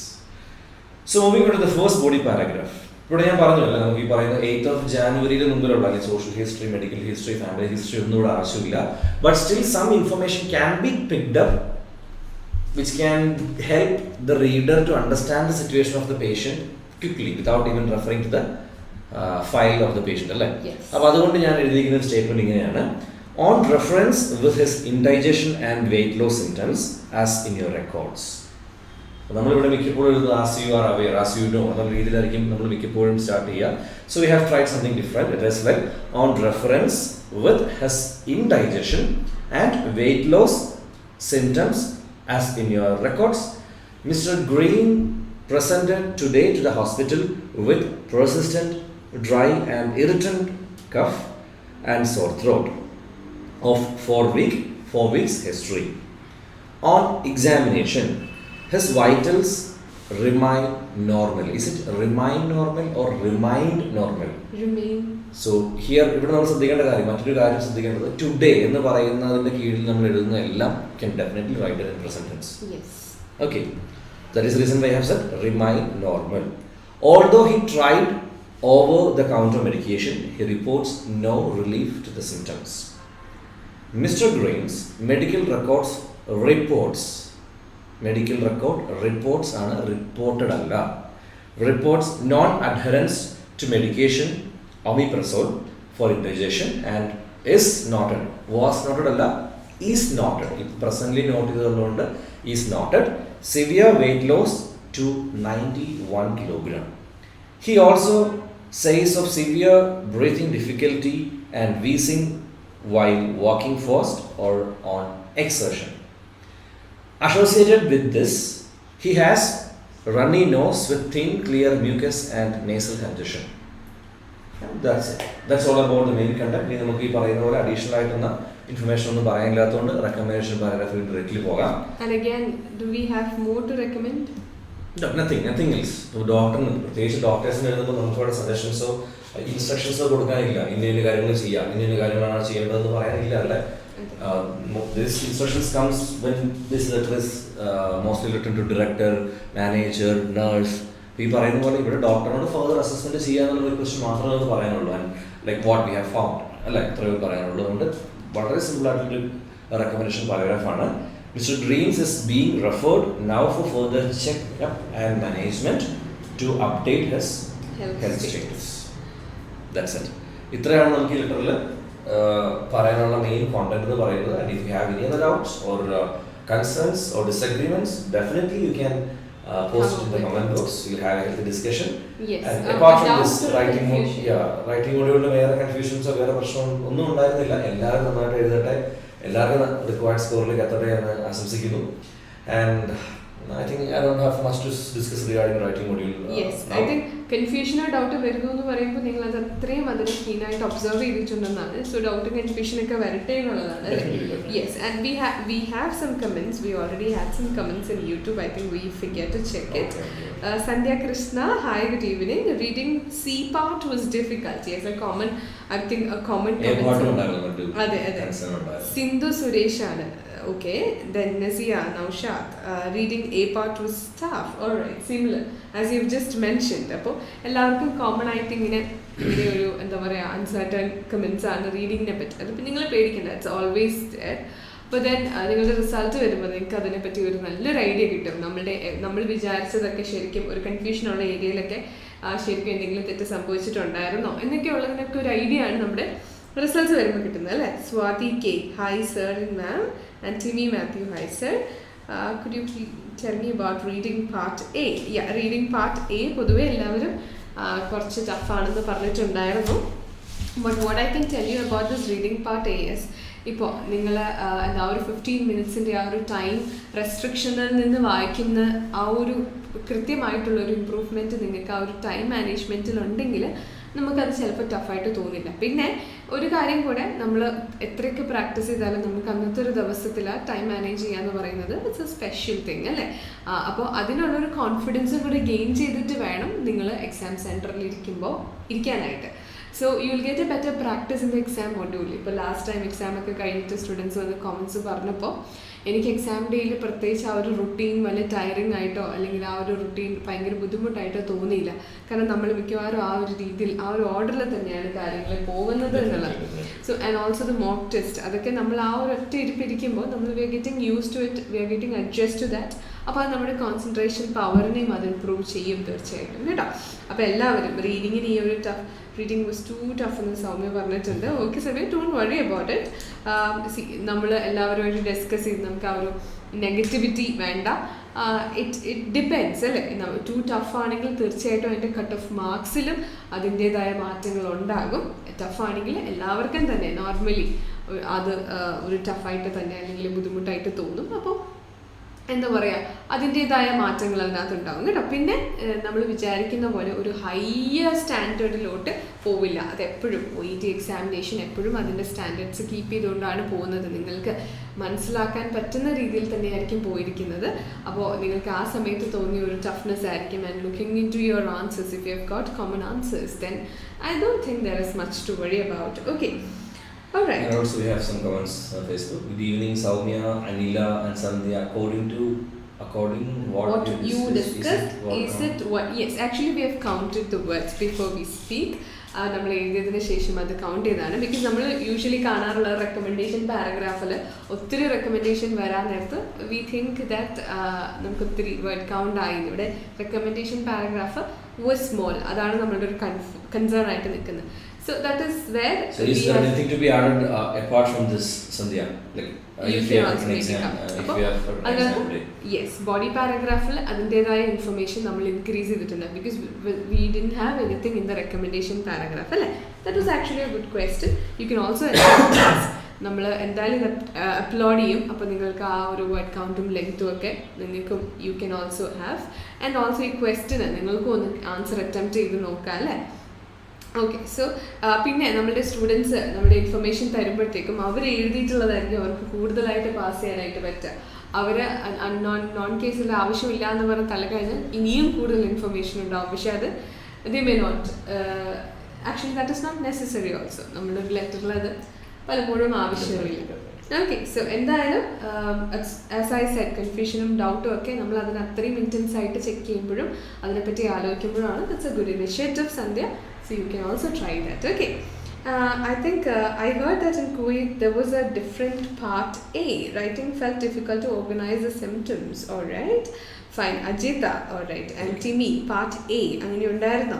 So moving on to the first body paragraph. ഇവിടെ ഞാൻ പറഞ്ഞല്ലോ നമുക്ക് ഈ പറയുന്ന 8th of January മുമ്പിലുള്ള social history, medical history, family history ഒന്നും ഇവിടെ ആവശ്യമില്ല. But still some information can be picked up which can help the reader to understand the situation of the patient quickly without even referring to the file of the patient അല്ലേ. അപ്പോൾ അതുകൊണ്ട് ഞാൻ എഴുതിയിരിക്കുന്ന ഒരു സ്റ്റേറ്റ്മെന്റ് ഇങ്ങനെയാണ്: on reference with his indigestion and weight loss symptoms as in your records. നമ്മളിവിടെ മിക്കപ്പോഴും എഴുതുന്നത് as you R aware, as you know എന്നുള്ള രീതിയിലായിരിക്കും നമ്മൾ മിക്കപ്പോഴും സ്റ്റാർട്ട് ചെയ്യുക. So we have tried something different. It is like on reference with his indigestion and weight loss symptoms as in your records, mister Green presented today to the hospital with persistent dry and irritant cough and sore throat of 4 weeks history. On examination, his vitals remain normal. Is it remain normal or remind normal? Remain. So here ഇവിടെ നമ്മൾ ശ്രദ്ധിക്കേണ്ട കാര്യം, മറ്റൊരു കാര്യം ശ്രദ്ധിക്കേണ്ടത് ടുഡേ എന്ന് പറയുന്നതിന്റെ കീഴിൽ നമ്മൾ എഴുതുന്ന എല്ലാം can definitely write it in present tense. Yes. Okay, that is the reason why I have said remain normal. Although he tried over-the-counter medication, he reports no relief to the symptoms. Mr. Green's medical reports ആണ്, reported അല്ല. Reports non-adherence to medication omeprazole for indigestion and is noted. Was noted അല്ല, is noted. ഇപ്പോൾ presently note ചെയ്തതുകൊണ്ട് is noted. Severe weight loss to 91 kilogram. He also says of severe breathing difficulty and wheezing while walking fast or on exertion. Associated with this, he has runny nose with thin, clear mucus and nasal congestion. That's it. That's all about the main content. ഇനി നമുക്ക് ഈ പറയുന്ന പോലെ അഡീഷണൽ ആയിട്ടുള്ള ഇൻഫർമേഷൻ ഒന്നും പറയാനില്ലാത്തതുകൊണ്ട് റെക്കമെൻഡേഷൻ പാരഗ്രാഫിൽ ഡയറക്റ്റ്ലി പോകാം. And again, do we have more to recommend? No, nothing else. ഡോക്ടറിന് പ്രത്യേകിച്ച് ഡോക്ടേഴ്സിന് എഴുതുമ്പോൾ നമുക്ക് അവിടെ സജഷൻസോ ഇൻസ്ട്രക്ഷൻസോ കൊടുക്കാനില്ല. ഇന്ന കാര്യങ്ങൾ ചെയ്യാം, ഇന്ന കാര്യങ്ങളാണ് ചെയ്യേണ്ടതെന്ന് പറയാനില്ല അല്ലേ. This instructions comes when this letter is mostly written to director, manager, nurse. ഈ പറയുന്ന പോലെ ഇവിടെ ഡോക്ടറിനോട് ഫർദർ അസസ്മെന്റ് ചെയ്യാനുള്ള റിക്വസ്റ്റ് മാത്രമേ നമുക്ക് പറയാനുള്ളൂ. And like what we have found അല്ല, ഇത്രയും പറയാനുള്ളൂ. അതുകൊണ്ട് വളരെ സിമ്പിൾ ആയിട്ടുള്ള recommendation പാരഗ്രാഫാണ്. Mr. Greens is being referred now for further check-up and management to update his health status. That's it. ഇത്രയാണ് നമുക്ക് ഈ ലെറ്ററിൽ പറയാനുള്ള മെയിൻ കോണ്ടന്റ് എന്ന് പറയുന്നത്. And if you have any other doubts or concerns or disagreements, definitely you can post it in the comment box. We'll have a healthy discussion. Yes. And apart from this writing module വേറെ കൺഫ്യൂഷൻസോ വേറെ പ്രശ്നം ഒന്നും ഉണ്ടായിരുന്നില്ല. എല്ലാവരും നന്നായിട്ട് എഴുതട്ടെ, എല്ലാവർക്കും റിക്വയർഡ് സ്കോറിലേക്ക് എത്തട്ടെ എന്ന് ആശംസിക്കുന്നു. And I think I don't have much to discuss regarding writing module. Yes, now. I think confusion or doubt വരുന്നു എന്ന് പറയുമ്പോൾ നിങ്ങൾ അത് അത്രയും അതിനെ കീനായിട്ട് ഒബ്സർവ് ചെയ്തിട്ടുണ്ടെന്നാണ്. സോ ഡൗട്ടും കൺഫ്യൂഷൻ ഒക്കെ വരട്ടെ എന്നുള്ളതാണ്. Yes, and we have some comments. We already had some comments in YouTube. I think we forget to check it. Okay. Sandhya Krishna, hi, good evening. Reading C part was difficult. Yes, a common comment. അതെ. സിന്ധു സുരേഷ് ആണ്. Okay, then Nazia, Naushad, reading A part was tough. Alright, similar as you've just mentioned. അപ്പോൾ എല്ലാവർക്കും കോമൺ ആയിട്ട് ഇങ്ങനെ ഒരു എന്താ പറയുക അൺസർട്ടൺ കമൻസ് ആണ് റീഡിങ്ങിനെ പറ്റി. അതിപ്പോൾ നിങ്ങൾ പേടിക്കണ്ട, ഇറ്റ്സ് ഓൾവേസ് ദെയർ. അപ്പോൾ ദെൻ നിങ്ങളുടെ റിസൾട്ട് വരുമ്പോൾ നിങ്ങൾക്ക് അതിനെപ്പറ്റി ഒരു നല്ലൊരു ഐഡിയ കിട്ടും. നമ്മൾ വിചാരിച്ചതൊക്കെ ശരിക്കും ഒരു കൺഫ്യൂഷനുള്ള ഏരിയയിലൊക്കെ ശരിക്കും എന്തെങ്കിലും തെറ്റ് സംഭവിച്ചിട്ടുണ്ടായിരുന്നോ എന്നൊക്കെ ഉള്ളതിനൊക്കെ ഒരു ഐഡിയ ആണ് നമ്മുടെ റിസൾട്ട്സ് വരുമ്പോൾ കിട്ടുന്നത് അല്ലേ. Swathi K, hi sir and ma'am. And Timmy Matthew, hi sir. Could you please tell me about reading part A? Yeah, reading part A പൊതുവെ എല്ലാവരും കുറച്ച് ടഫാണെന്ന് പറഞ്ഞിട്ടുണ്ടായിരുന്നു. But what I can tell you about this reading part A is ഇപ്പോൾ നിങ്ങൾ എന്താ ഒരു 15 മിനിറ്റ്സിൻ്റെ ആ ഒരു ടൈം റെസ്ട്രിക്ഷനിൽ നിന്ന് വായിക്കുന്ന ആ ഒരു കൃത്യമായിട്ടുള്ളൊരു ഇമ്പ്രൂവ്മെൻറ്റ് നിങ്ങൾക്ക് ആ ഒരു ടൈം മാനേജ്മെൻറ്റിലുണ്ടെങ്കിൽ നമുക്കത് ചിലപ്പോൾ ടഫായിട്ട് തോന്നില്ല. പിന്നെ ഒരു കാര്യം കൂടെ, നമ്മൾ എത്രയൊക്കെ പ്രാക്ടീസ് ചെയ്താലും നമുക്ക് അന്നത്തെ ഒരു ദിവസത്തിൽ ടൈം മാനേജ് ചെയ്യാന്ന് പറയുന്നത് ഇറ്റ്സ് എ സ്പെഷ്യൽ തിങ് അല്ലേ. അപ്പോൾ അതിനുള്ളൊരു കോൺഫിഡൻസും കൂടെ ഗെയിൻ ചെയ്തിട്ട് വേണം നിങ്ങൾ എക്സാം സെൻറ്ററിൽ ഇരിക്കാനായിട്ട്. So you will get a better practice in the exam module. ഇപ്പോൾ ലാസ്റ്റ് ടൈം എക്സാം ഒക്കെ കഴിഞ്ഞിട്ട് സ്റ്റുഡൻസ് വന്ന് കോമൻസ് പറഞ്ഞപ്പോൾ എനിക്ക് എക്സാം ഡേയിൽ പ്രത്യേകിച്ച് ആ ഒരു റുട്ടീൻ വലിയ ടയറിങ് ആയിട്ടോ അല്ലെങ്കിൽ ആ ഒരു റുട്ടീൻ ഭയങ്കര ബുദ്ധിമുട്ടായിട്ടോ തോന്നിയില്ല. കാരണം നമ്മൾ മിക്കവാറും ആ ഒരു രീതിയിൽ ആ ഒരു ഓർഡറിൽ തന്നെയാണ് കാര്യങ്ങൾ പോകുന്നത് എന്നുള്ളത്. So and also the mock test, അതൊക്കെ നമ്മൾ ആ ഒരു ഒറ്റ ഇരിപ്പിരിക്കുമ്പോൾ നമ്മൾ we are getting use to it, we are getting adjust to that. അപ്പോൾ അത് നമ്മുടെ കോൺസെൻട്രേഷൻ പവറിനെയും അത് ഇമ്പ്രൂവ് ചെയ്യും തീർച്ചയായിട്ടും കേട്ടോ. അപ്പോൾ എല്ലാവരും റീഡിങ്ങിന് ഈ ഒരു റീഡിങ് വാസ് ടു ടഫ് എന്ന് സൗമ്യ പറഞ്ഞിട്ടുണ്ട്. Okay Soumya, don't worry about it. നമ്മൾ എല്ലാവരുമായിട്ട് ഡിസ്കസ് ചെയ്ത് നമുക്ക് ആ ഒരു നെഗറ്റിവിറ്റി വേണ്ട. ഇറ്റ് ഡിപ്പെൻഡ്സ് അല്ലേ. ടു ടഫ് ആണെങ്കിൽ തീർച്ചയായിട്ടും അതിൻ്റെ കട്ട് ഓഫ് മാർക്സിലും അതിൻ്റേതായ മാറ്റങ്ങൾ ഉണ്ടാകും. ടഫാണെങ്കിൽ എല്ലാവർക്കും തന്നെ നോർമലി അത് ഒരു ടഫായിട്ട് തന്നെ അല്ലെങ്കിൽ ബുദ്ധിമുട്ടായിട്ട് തോന്നും. അപ്പോൾ എന്താ പറയുക, അതിൻ്റെതായ മാറ്റങ്ങൾ അതിനകത്ത് ഉണ്ടാവും കേട്ടോ. പിന്നെ നമ്മൾ വിചാരിക്കുന്ന പോലെ ഒരു ഹയർ സ്റ്റാൻഡേർഡിലോട്ട് പോവില്ല. അതെപ്പോഴും OET എക്സാമിനേഷൻ എപ്പോഴും അതിൻ്റെ സ്റ്റാൻഡേർഡ്സ് കീപ്പ് ചെയ്തുകൊണ്ടാണ് പോകുന്നത്. നിങ്ങൾക്ക് മനസ്സിലാക്കാൻ പറ്റുന്ന രീതിയിൽ തന്നെയായിരിക്കും പോയിരിക്കുന്നത്. അപ്പോൾ നിങ്ങൾക്ക് ആ സമയത്ത് തോന്നിയ ഒരു ടഫ്നെസ് ആയിരിക്കും. And looking into your answers, if you have got common answers, then I don't think there is much to worry about. Okay. Alright. And also we have some comments on Facebook. Good evening, Soumya, Anila, and Sandhya. According what you discussed, is it what? Yes, actually we have counted the words before we speak. നമ്മൾ എഴുതിയതിന് ശേഷം അത് കൗണ്ട് ചെയ്താണ്. ബിക്കോസ് നമ്മൾ യൂഷ്വലി കാണാറുള്ള റെക്കമെൻഡേഷൻ പാരഗ്രാഫിൽ ഒത്തിരി റെക്കമെൻഡേഷൻ വരാൻ നേരത്ത് വി തിങ്ക് ദാറ്റ് നമുക്ക് ഒത്തിരി വേർഡ് കൗണ്ട് ആയി. ഇവിടെ റെക്കമെൻഡേഷൻ പാരഗ്രാഫ് വാസ് സ്മോൾ. അതാണ് നമ്മളുടെ ഒരു കൺസേൺ ആയിട്ട് നിൽക്കുന്നത്. So that is where. So is there anything to be added apart from this, Sandhya? Like if you have an exam, if you have an exam day. Yes, body paragraphil adindeyaya information nammal increase ചെയ്തിട്ടുണ്ട് because we didn't have anything in the recommendation paragraph അല്ലേ. That was actually a good question. You can also നമ്മൾ എന്തായാലും അപ്ലോഡ് ചെയ്യും. അപ്പോൾ നിങ്ങൾക്ക് ആ ഒരു വേർഡ് കൗണ്ടും ലെങ്ത്തും ഒക്കെ നിങ്ങൾക്ക് U can also have. And also ഈ ക്വസ്റ്റിന് നിങ്ങൾക്കും ഒന്ന് ആൻസർ അറ്റംപ്റ്റ് ചെയ്ത് നോക്കാം അല്ലേ. ഓക്കെ. സോ പിന്നെ നമ്മുടെ സ്റ്റുഡൻസ് നമ്മുടെ ഇൻഫർമേഷൻ തരുമ്പോഴത്തേക്കും അവർ എഴുതിയിട്ടുള്ളതായിരിക്കും അവർക്ക് കൂടുതലായിട്ട് പാസ് ചെയ്യാനായിട്ട് പറ്റുക. അവർ നോൺ കേസിൽ ആവശ്യമില്ല എന്ന് പറഞ്ഞ് തലക്കഴിഞ്ഞാൽ ഇനിയും കൂടുതൽ ഇൻഫർമേഷൻ ഉണ്ടാവും. പക്ഷെ അത് they may not actually that is not necessary also. നമ്മുടെ ഒരു ലെറ്ററിൽ അത് പലപ്പോഴും ആവശ്യമില്ല. ഓക്കെ. സോ എന്തായാലും ആസ് ഐ സെഡ് കൺഫ്യൂഷനും ഡൗട്ടും ഒക്കെ നമ്മൾ അതിന് അത്രയും ഇൻറ്റൻസ് ആയിട്ട് ചെക്ക് ചെയ്യുമ്പോഴും അതിനെപ്പറ്റി ആലോചിക്കുമ്പോഴാണ് that's a good initiative, Sandhya. So you can also try that. Okay. I think I heard that in Kuwait there was a different part A. Writing felt difficult to organize the symptoms. All right. Fine. Ajita. All right. And Timmy, part A. അങ്ങനെ ഉണ്ടായിരുന്നു.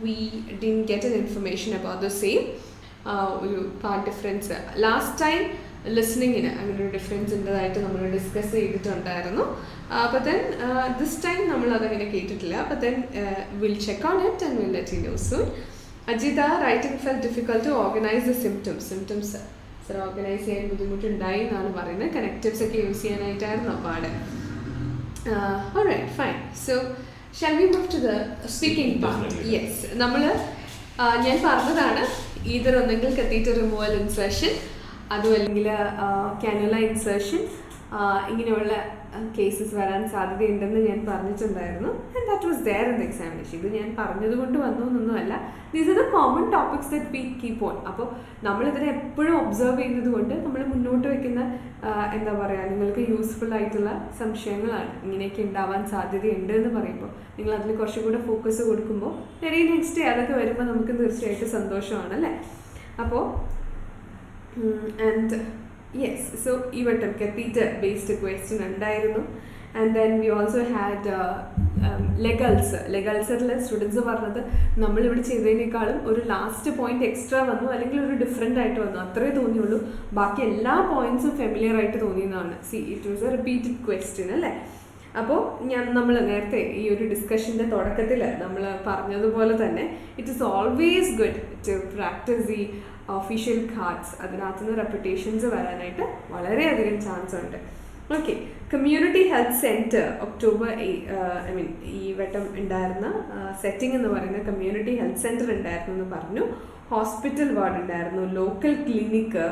We didn't get an information about the same. ഒരു പാർട്ട് ഡിഫറൻസ് ലാസ്റ്റ് ടൈം ലിസണിങ്ങിന് അങ്ങനെ ഒരു ഡിഫറൻസ് ഉള്ളതായിട്ട് നമ്മൾ ഡിസ്കസ് ചെയ്തിട്ടുണ്ടായിരുന്നു. അപ്പോൾ ദെൻ ദിസ് ടൈം നമ്മൾ അതങ്ങനെ കേട്ടിട്ടില്ല. അപ്പോൾ then will check on it and will let you know soon. Ajitha, writing felt difficult to organise the symptoms sir organise ചെയ്യാൻ ബുദ്ധിമുട്ടുണ്ടായി എന്നാണ് പറയുന്നത്. കണക്റ്റീവ്സ് ഒക്കെ യൂസ് ചെയ്യാനായിട്ടായിരുന്നു പാട്. Alright, fine. So shall we move to the speaking part? Yes. നമ്മൾ ഞാൻ പറഞ്ഞതാണ് ഈതർ ഒന്നെങ്കിൽ കത്തീറ്റർ റിമൂവൽ ഇൻസേർഷൻ, അതും അല്ലെങ്കിൽ കാനുല ഇൻസേർഷൻ, ഇങ്ങനെയുള്ള കേസസ് വരാൻ സാധ്യതയുണ്ടെന്ന് ഞാൻ പറഞ്ഞിട്ടുണ്ടായിരുന്നു. And that was there in the examination. ഇത് ഞാൻ പറഞ്ഞത് കൊണ്ട് വന്നു എന്നൊന്നുമല്ല. These are the common topics that we keep on. അപ്പോൾ നമ്മളിതിനെ എപ്പോഴും ഒബ്സർവ് ചെയ്യുന്നത് കൊണ്ട് നമ്മൾ മുന്നോട്ട് വയ്ക്കുന്ന എന്താ പറയുക, നിങ്ങൾക്ക് യൂസ്ഫുൾ ആയിട്ടുള്ള സംശയങ്ങളാണ്. ഇങ്ങനെയൊക്കെ ഉണ്ടാവാൻ സാധ്യതയുണ്ട് എന്ന് പറയുമ്പോൾ നിങ്ങൾ അതിന് കുറച്ചും കൂടെ ഫോക്കസ് കൊടുക്കുമ്പോൾ വെരി നെക്സ്റ്റ് ഡേ അതൊക്കെ വരുമ്പോൾ നമുക്ക് തീർച്ചയായിട്ടും സന്തോഷമാണ് അല്ലേ. അപ്പോൾ ആൻഡ് യെസ്, സോ ഈ വട്ടം കത്തീറ്റർ ബേസ്ഡ് ക്വസ്റ്റ്യൻ ഉണ്ടായിരുന്നു. And then we also had ലെഗൾസറിൽ സ്റ്റുഡൻസ് പറഞ്ഞത് നമ്മളിവിടെ ചെയ്തതിനേക്കാളും ഒരു ലാസ്റ്റ് പോയിന്റ് എക്സ്ട്രാ വന്നു, അല്ലെങ്കിൽ ഒരു ഡിഫറെൻ്റ് ആയിട്ട് വന്നു, അത്രേ തോന്നിയുള്ളൂ. ബാക്കി എല്ലാ പോയിന്റ്സും ഫെമിലിയർ ആയിട്ട് തോന്നിയതാണ്. See it was a repeated question അല്ലേ. അപ്പോൾ നമ്മൾ നേരത്തെ ഈ ഒരു ഡിസ്കഷൻ്റെ തുടക്കത്തിൽ നമ്മൾ പറഞ്ഞതുപോലെ തന്നെ it is always good to practise the official cards. അതിനകത്തുനിന്ന് റെപ്യൂട്ടേഷൻസ് വരാനായിട്ട് വളരെയധികം ചാൻസ് ഉണ്ട്. Okay. Community health centre October ഈ വട്ടം ഉണ്ടായിരുന്ന സെറ്റിംഗ് എന്ന് പറയുന്ന കമ്മ്യൂണിറ്റി ഹെൽത്ത് സെൻറ്റർ ഉണ്ടായിരുന്നു എന്ന് പറഞ്ഞു. ഹോസ്പിറ്റൽ വാർഡ് ഉണ്ടായിരുന്നു, ലോക്കൽ ക്ലിനിക്ക്,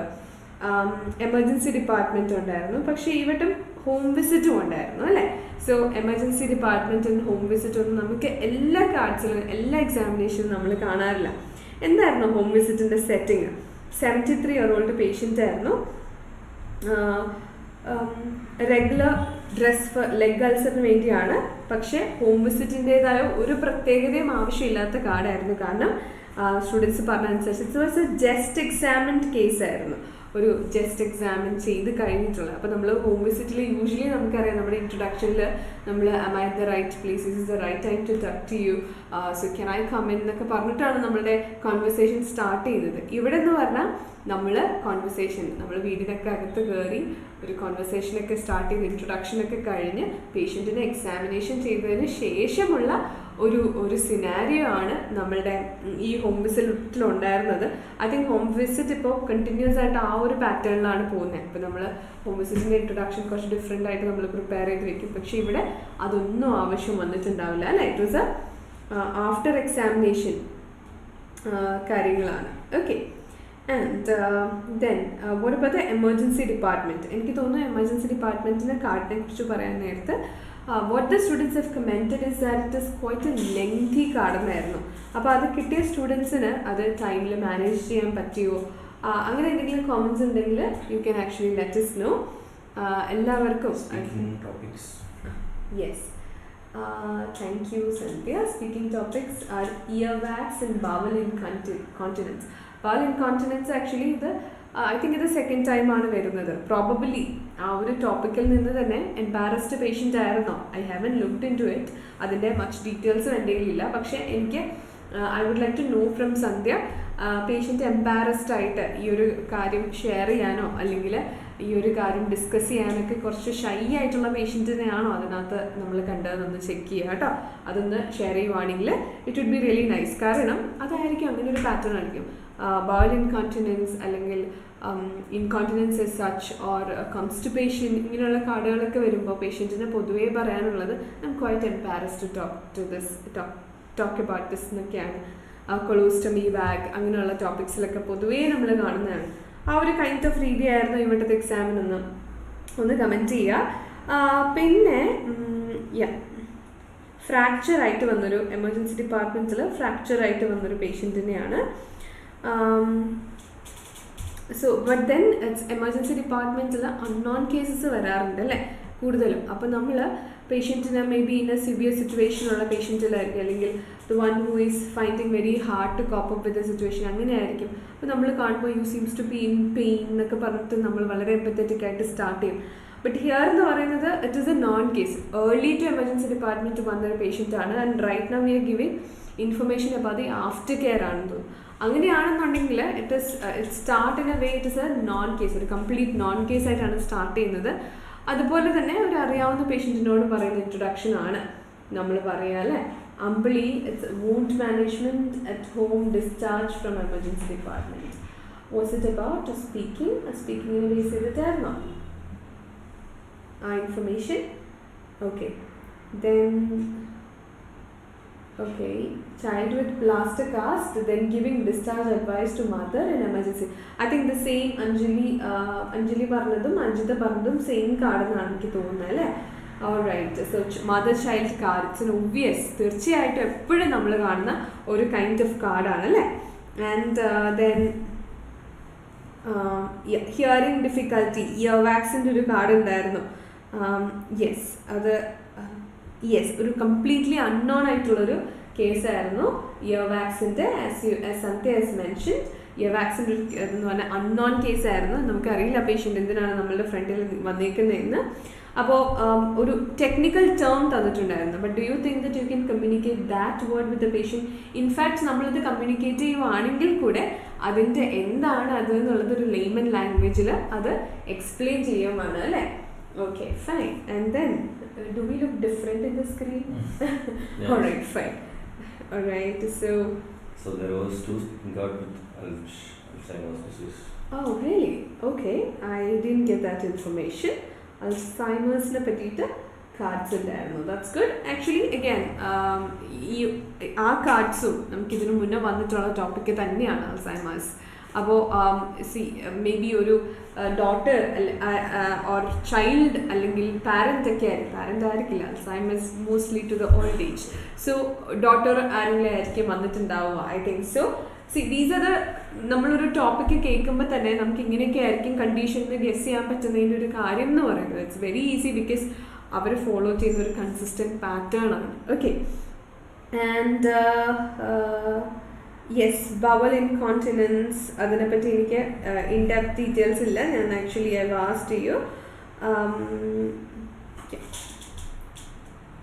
എമർജൻസി ഡിപ്പാർട്ട്മെൻറ്റ് ഉണ്ടായിരുന്നു. പക്ഷേ ഈ വട്ടം ഹോം വിസിറ്റും ഉണ്ടായിരുന്നു അല്ലേ. സോ എമർജൻസി ഡിപ്പാർട്ട്മെൻറ്റും ഹോം വിസിറ്റും ഒന്നും നമുക്ക് എല്ലാ കാർഡ്സിലും എല്ലാ എക്സാമിനേഷനും നമ്മൾ കാണാറില്ല. എന്തായിരുന്നു ഹോം വിസിറ്റിൻ്റെ സെറ്റിങ്? 73-year-old പേഷ്യൻ്റ് ആയിരുന്നു. റെഗുലർ ഡ്രസ് ഫോർ ലെഗ് അൾസറിന് വേണ്ടിയാണ്. പക്ഷേ ഹോം വിസിറ്റിൻ്റെതായ ഒരു പ്രത്യേകതയും ആവശ്യമില്ലാത്ത കാർഡായിരുന്നു. കാരണം സ്റ്റുഡൻസ് പറഞ്ഞ അനുസരിച്ച് it was a just examined കേസായിരുന്നു, ഒരു ജസ്റ്റ് എക്സാമിൻ ചെയ്ത് കഴിഞ്ഞിട്ടുള്ളത്. അപ്പോൾ നമ്മൾ ഹോം വിസിറ്റിൽ യൂഷ്വലി നമുക്കറിയാം നമ്മുടെ ഇൻട്രൊഡക്ഷനിൽ നമ്മൾ am I at the right place, this is the right time to talk to you, so can I come in എന്നൊക്കെ പറഞ്ഞിട്ടാണ് നമ്മളുടെ കോൺവെർസേഷൻ സ്റ്റാർട്ട് ചെയ്യുന്നത്. ഇവിടെ എന്ന് പറഞ്ഞാൽ നമ്മൾ കോൺവെർസേഷൻ നമ്മൾ വീടിനൊക്കെ അകത്ത് കയറി ഒരു കോൺവെർസേഷനൊക്കെ സ്റ്റാർട്ട് ചെയ്ത് ഇൻട്രൊഡക്ഷനൊക്കെ കഴിഞ്ഞ് പേഷ്യൻറ്റിനെ എക്സാമിനേഷൻ ചെയ്തതിന് ശേഷമുള്ള ഒരു സിനാരിയോ ആണ് നമ്മളുടെ ഈ ഹോം വിസിറ്റിലുണ്ടായിരുന്നത്. ഐ തിങ്ക് ഹോം വിസിറ്റ് ഇപ്പോൾ കണ്ടിന്യൂസ് ആയിട്ട് ആ ഒരു പാറ്റേണിലാണ് പോകുന്നത്. ഇപ്പോൾ നമ്മൾ ഹോം വിസിറ്റിൻ്റെ ഇൻട്രൊഡക്ഷൻ കുറച്ച് ഡിഫറെൻ്റ് ആയിട്ട് നമ്മൾ പ്രിപ്പയർ ചെയ്ത് വെക്കും. പക്ഷേ ഇവിടെ അതൊന്നും ആവശ്യം വന്നിട്ടുണ്ടാവില്ല അല്ലേ. ഇറ്റ് വാസ് ആഫ്റ്റർ എക്സാമിനേഷൻ കാര്യങ്ങളാണ്. Okay. And then what about the emergency department. എനിക്ക് തോന്നുന്നു എമർജൻസി ഡിപ്പാർട്ട്മെൻറ്റിൻ്റെ കാർഡിനെ കുറിച്ച് പറയാൻ നേരത്ത് what the students have commented is that it is quite a lengthy card എന്നായിരുന്നു. അപ്പോൾ അത് കിട്ടിയ സ്റ്റുഡൻസിന് അത് ടൈമിൽ മാനേജ് ചെയ്യാൻ പറ്റിയോ അങ്ങനെ എന്തെങ്കിലും കോമൻസ് ഉണ്ടെങ്കിൽ you can actually let us know. എല്ലാവർക്കും yes thank you Sandhya. Speaking topics are earwax and bowel incontinence. bowel incontinence actually ഇത് ഐ തിങ്ക് ഇത് സെക്കൻഡ് ടൈമാണ് വരുന്നത്. പ്രോബബിലി ആ ഒരു ടോപ്പിക്കിൽ നിന്ന് തന്നെ എംബാരസ്ഡ് പേഷ്യൻ്റ് ആയിരുന്നോ? I haven't looked into it. അതിൻ്റെ മച്ച് ഡീറ്റെയിൽസും എൻ്റെ കയ്യിലില്ല. പക്ഷേ എനിക്ക് I would like to know from Sandhya, patient embarrassed ആയിട്ട് ഈ ഒരു കാര്യം ഷെയർ ചെയ്യാനോ അല്ലെങ്കിൽ ഈ ഒരു കാര്യം ഡിസ്കസ് ചെയ്യാനൊക്കെ കുറച്ച് ഷൈ ആയിട്ടുള്ള പേഷ്യൻറ്റിനെയാണോ അതിനകത്ത് നമ്മൾ കണ്ടതെന്നൊന്ന് ചെക്ക് ചെയ്യുക കേട്ടോ. അതൊന്ന് ഷെയർ ചെയ്യുവാണെങ്കിൽ it would be really nice. കാരണം അതായിരിക്കും അങ്ങനെ ഒരു പാറ്റേൺ ആയിരിക്കും. bowel incontinence അല്ലെങ്കിൽ incontinence as such or constipation ഇങ്ങനെയുള്ള കാർഡുകളൊക്കെ വരുമ്പോൾ പേഷ്യൻറ്റിന് പൊതുവേ പറയാനുള്ളത് I M quite embarrassed to talk about this എന്നൊക്കെയാണ്. കൊളോസ്റ്റമി ബാഗ് അങ്ങനെയുള്ള ടോപ്പിക്സിലൊക്കെ പൊതുവേ നമ്മൾ കാണുന്നതാണ്. ആ ഒരു കൈൻഡ് ഓഫ് രീതിയായിരുന്നു ഇവിടുത്തെ എക്സാമിനൊന്ന് ഒന്ന് കമൻറ്റ് ചെയ്യുക. പിന്നെ ഫ്രാക്ചറായിട്ട് വന്നൊരു എമർജൻസി ഡിപ്പാർട്ട്മെൻറ്റിൽ ഫ്രാക്ചറായിട്ട് വന്നൊരു പേഷ്യൻറ്റിനെയാണ്. സോ ബട്ട് ദെൻ എമർജൻസി ഡിപ്പാർട്ട്മെൻറ്റിൽ അൺനോൺ കേസസ് വരാറുണ്ട് അല്ലേ കൂടുതലും. അപ്പോൾ നമ്മൾ പേഷ്യൻറ്റിന് may be in a severe സിറ്റുവേഷനുള്ള പേഷ്യൻറ്റിലായിരിക്കും അല്ലെങ്കിൽ the one who is finding very hard to cope up with the situation അങ്ങനെ ആയിരിക്കും. അപ്പോൾ നമ്മൾ കാണുമ്പോൾ you seems to be in pain എന്നൊക്കെ പറഞ്ഞിട്ട് നമ്മൾ വളരെ എമ്പത്തറ്റിക് ആയിട്ട് സ്റ്റാർട്ട് ചെയ്യും. ബട്ട് ഹിയർ എന്ന് പറയുന്നത് it is a known case. Early to emergency department വന്നൊരു പേഷ്യൻ്റാണ്. And right now we are giving information about the after care ആണെന്ന് തോന്നുന്നു. അങ്ങനെയാണെന്നുണ്ടെങ്കിൽ it start in a way it is a known case, ഒരു കംപ്ലീറ്റ് നോൺ കേസ് ആയിട്ടാണ് സ്റ്റാർട്ട് ചെയ്യുന്നത്. അതുപോലെ തന്നെ ഒരു അറിയാവുന്ന പേഷ്യൻറ്റിനോട് പറയുന്ന ഇൻട്രൊഡക്ഷൻ ആണ് നമ്മൾ പറയുക അല്ലേ. Ambili, it's wound management at home discharge from emergency department. Was it about സ്പീക്കിങ്ങിന് ബേസ് ചെയ്തിട്ടായിരുന്നോ ആ information? Okay. Then okay, child with plaster cast, then giving discharge advice to mother in emergency. I think the same Anjali പറഞ്ഞതും അഞ്ജിത പറഞ്ഞതും സെയിം കാർഡെന്നാണ് എനിക്ക് തോന്നുന്നത് അല്ലേ. Alright. So mother child card it's an obvious, തീർച്ചയായിട്ടും എപ്പോഴും നമ്മൾ കാണുന്ന ഒരു കൈൻഡ് ഓഫ് കാർഡാണ് അല്ലേ. And then hearing difficulty, ear വാക്സിൻ്റെ ഒരു കാർഡ് ഉണ്ടായിരുന്നു. യെസ്, അത് ഒരു കംപ്ലീറ്റ്ലി അൺനോൺ ആയിട്ടുള്ളൊരു കേസായിരുന്നു ഇയർ വാക്സിൻ്റെ. As Sandhya has mention, ear വാക്സിൻ്റെ ഒരു എന്ന് പറഞ്ഞാൽ അൺനോൺ കേസായിരുന്നു. നമുക്കറിയില്ല പേഷ്യൻ്റ് എന്തിനാണ് നമ്മളുടെ ഫ്രണ്ടിൽ വന്നേക്കുന്നതെന്ന്. അപ്പോൾ ഒരു ടെക്നിക്കൽ ടേം തന്നിട്ടുണ്ടായിരുന്നു. But do you think that you can communicate that word with the patient? In fact നമ്മളിത് കമ്മ്യൂണിക്കേറ്റ് ചെയ്യുവാണെങ്കിൽ കൂടെ അതിൻ്റെ എന്താണ് അത് എന്നുള്ളത് ഒരു ലെയ്മൻ ലാംഗ്വേജിൽ അത് എക്സ്പ്ലെയിൻ ചെയ്യുവാണ് അല്ലേ. Okay, fine. And then, do we look different in the screen? Yeah. All right, fine. All right, so there was two speaking out with Alzheimer's disease. Oh, really? Okay, I didn't get that information. Alzheimer's ne patita cards ഉണ്ടായിരുന്നു. That's good. Actually, again, ആ കാർഡ്സും നമുക്ക് ഇതിനു മുന്നേ വന്നിട്ടുള്ള ടോപ്പിക്ക് തന്നെയാണ് അൽസൈമേഴ്സ്. അപ്പോൾ മേ ബി ഒരു ഡോട്ടർ ഓർ ചൈൽഡ് അല്ലെങ്കിൽ പാരൻ്റ് ഒക്കെ ആയിരിക്കും, പാരൻ്റ് ആയിരിക്കില്ല, Alzheimer's mostly to the old age. So daughter ആരെങ്കിലും ആയിരിക്കും വന്നിട്ടുണ്ടാവുക, I think so. These are the, നമ്മളൊരു ടോപ്പിക്ക് കേൾക്കുമ്പോൾ തന്നെ നമുക്ക് ഇങ്ങനെയൊക്കെ ആയിരിക്കും കണ്ടീഷൻ ഗെസ് ചെയ്യാൻ പറ്റുന്നതിൻ്റെ ഒരു കാര്യം എന്ന് പറയുന്നത്. ഇറ്റ്സ് വെരി ഈസി ബിക്കോസ് അവർ ഫോളോ ചെയ്യുന്ന ഒരു കൺസിസ്റ്റൻറ്റ് പാറ്റേൺ ആണ്. Okay. And yes, bowel incontinence, അതിനെപ്പറ്റി എനിക്ക് ഇൻഡെപ്ത് ഡീറ്റെയിൽസ് ഇല്ല. ഞാൻ ആക്ച്വലി ഐ വാസ്ഡ് you.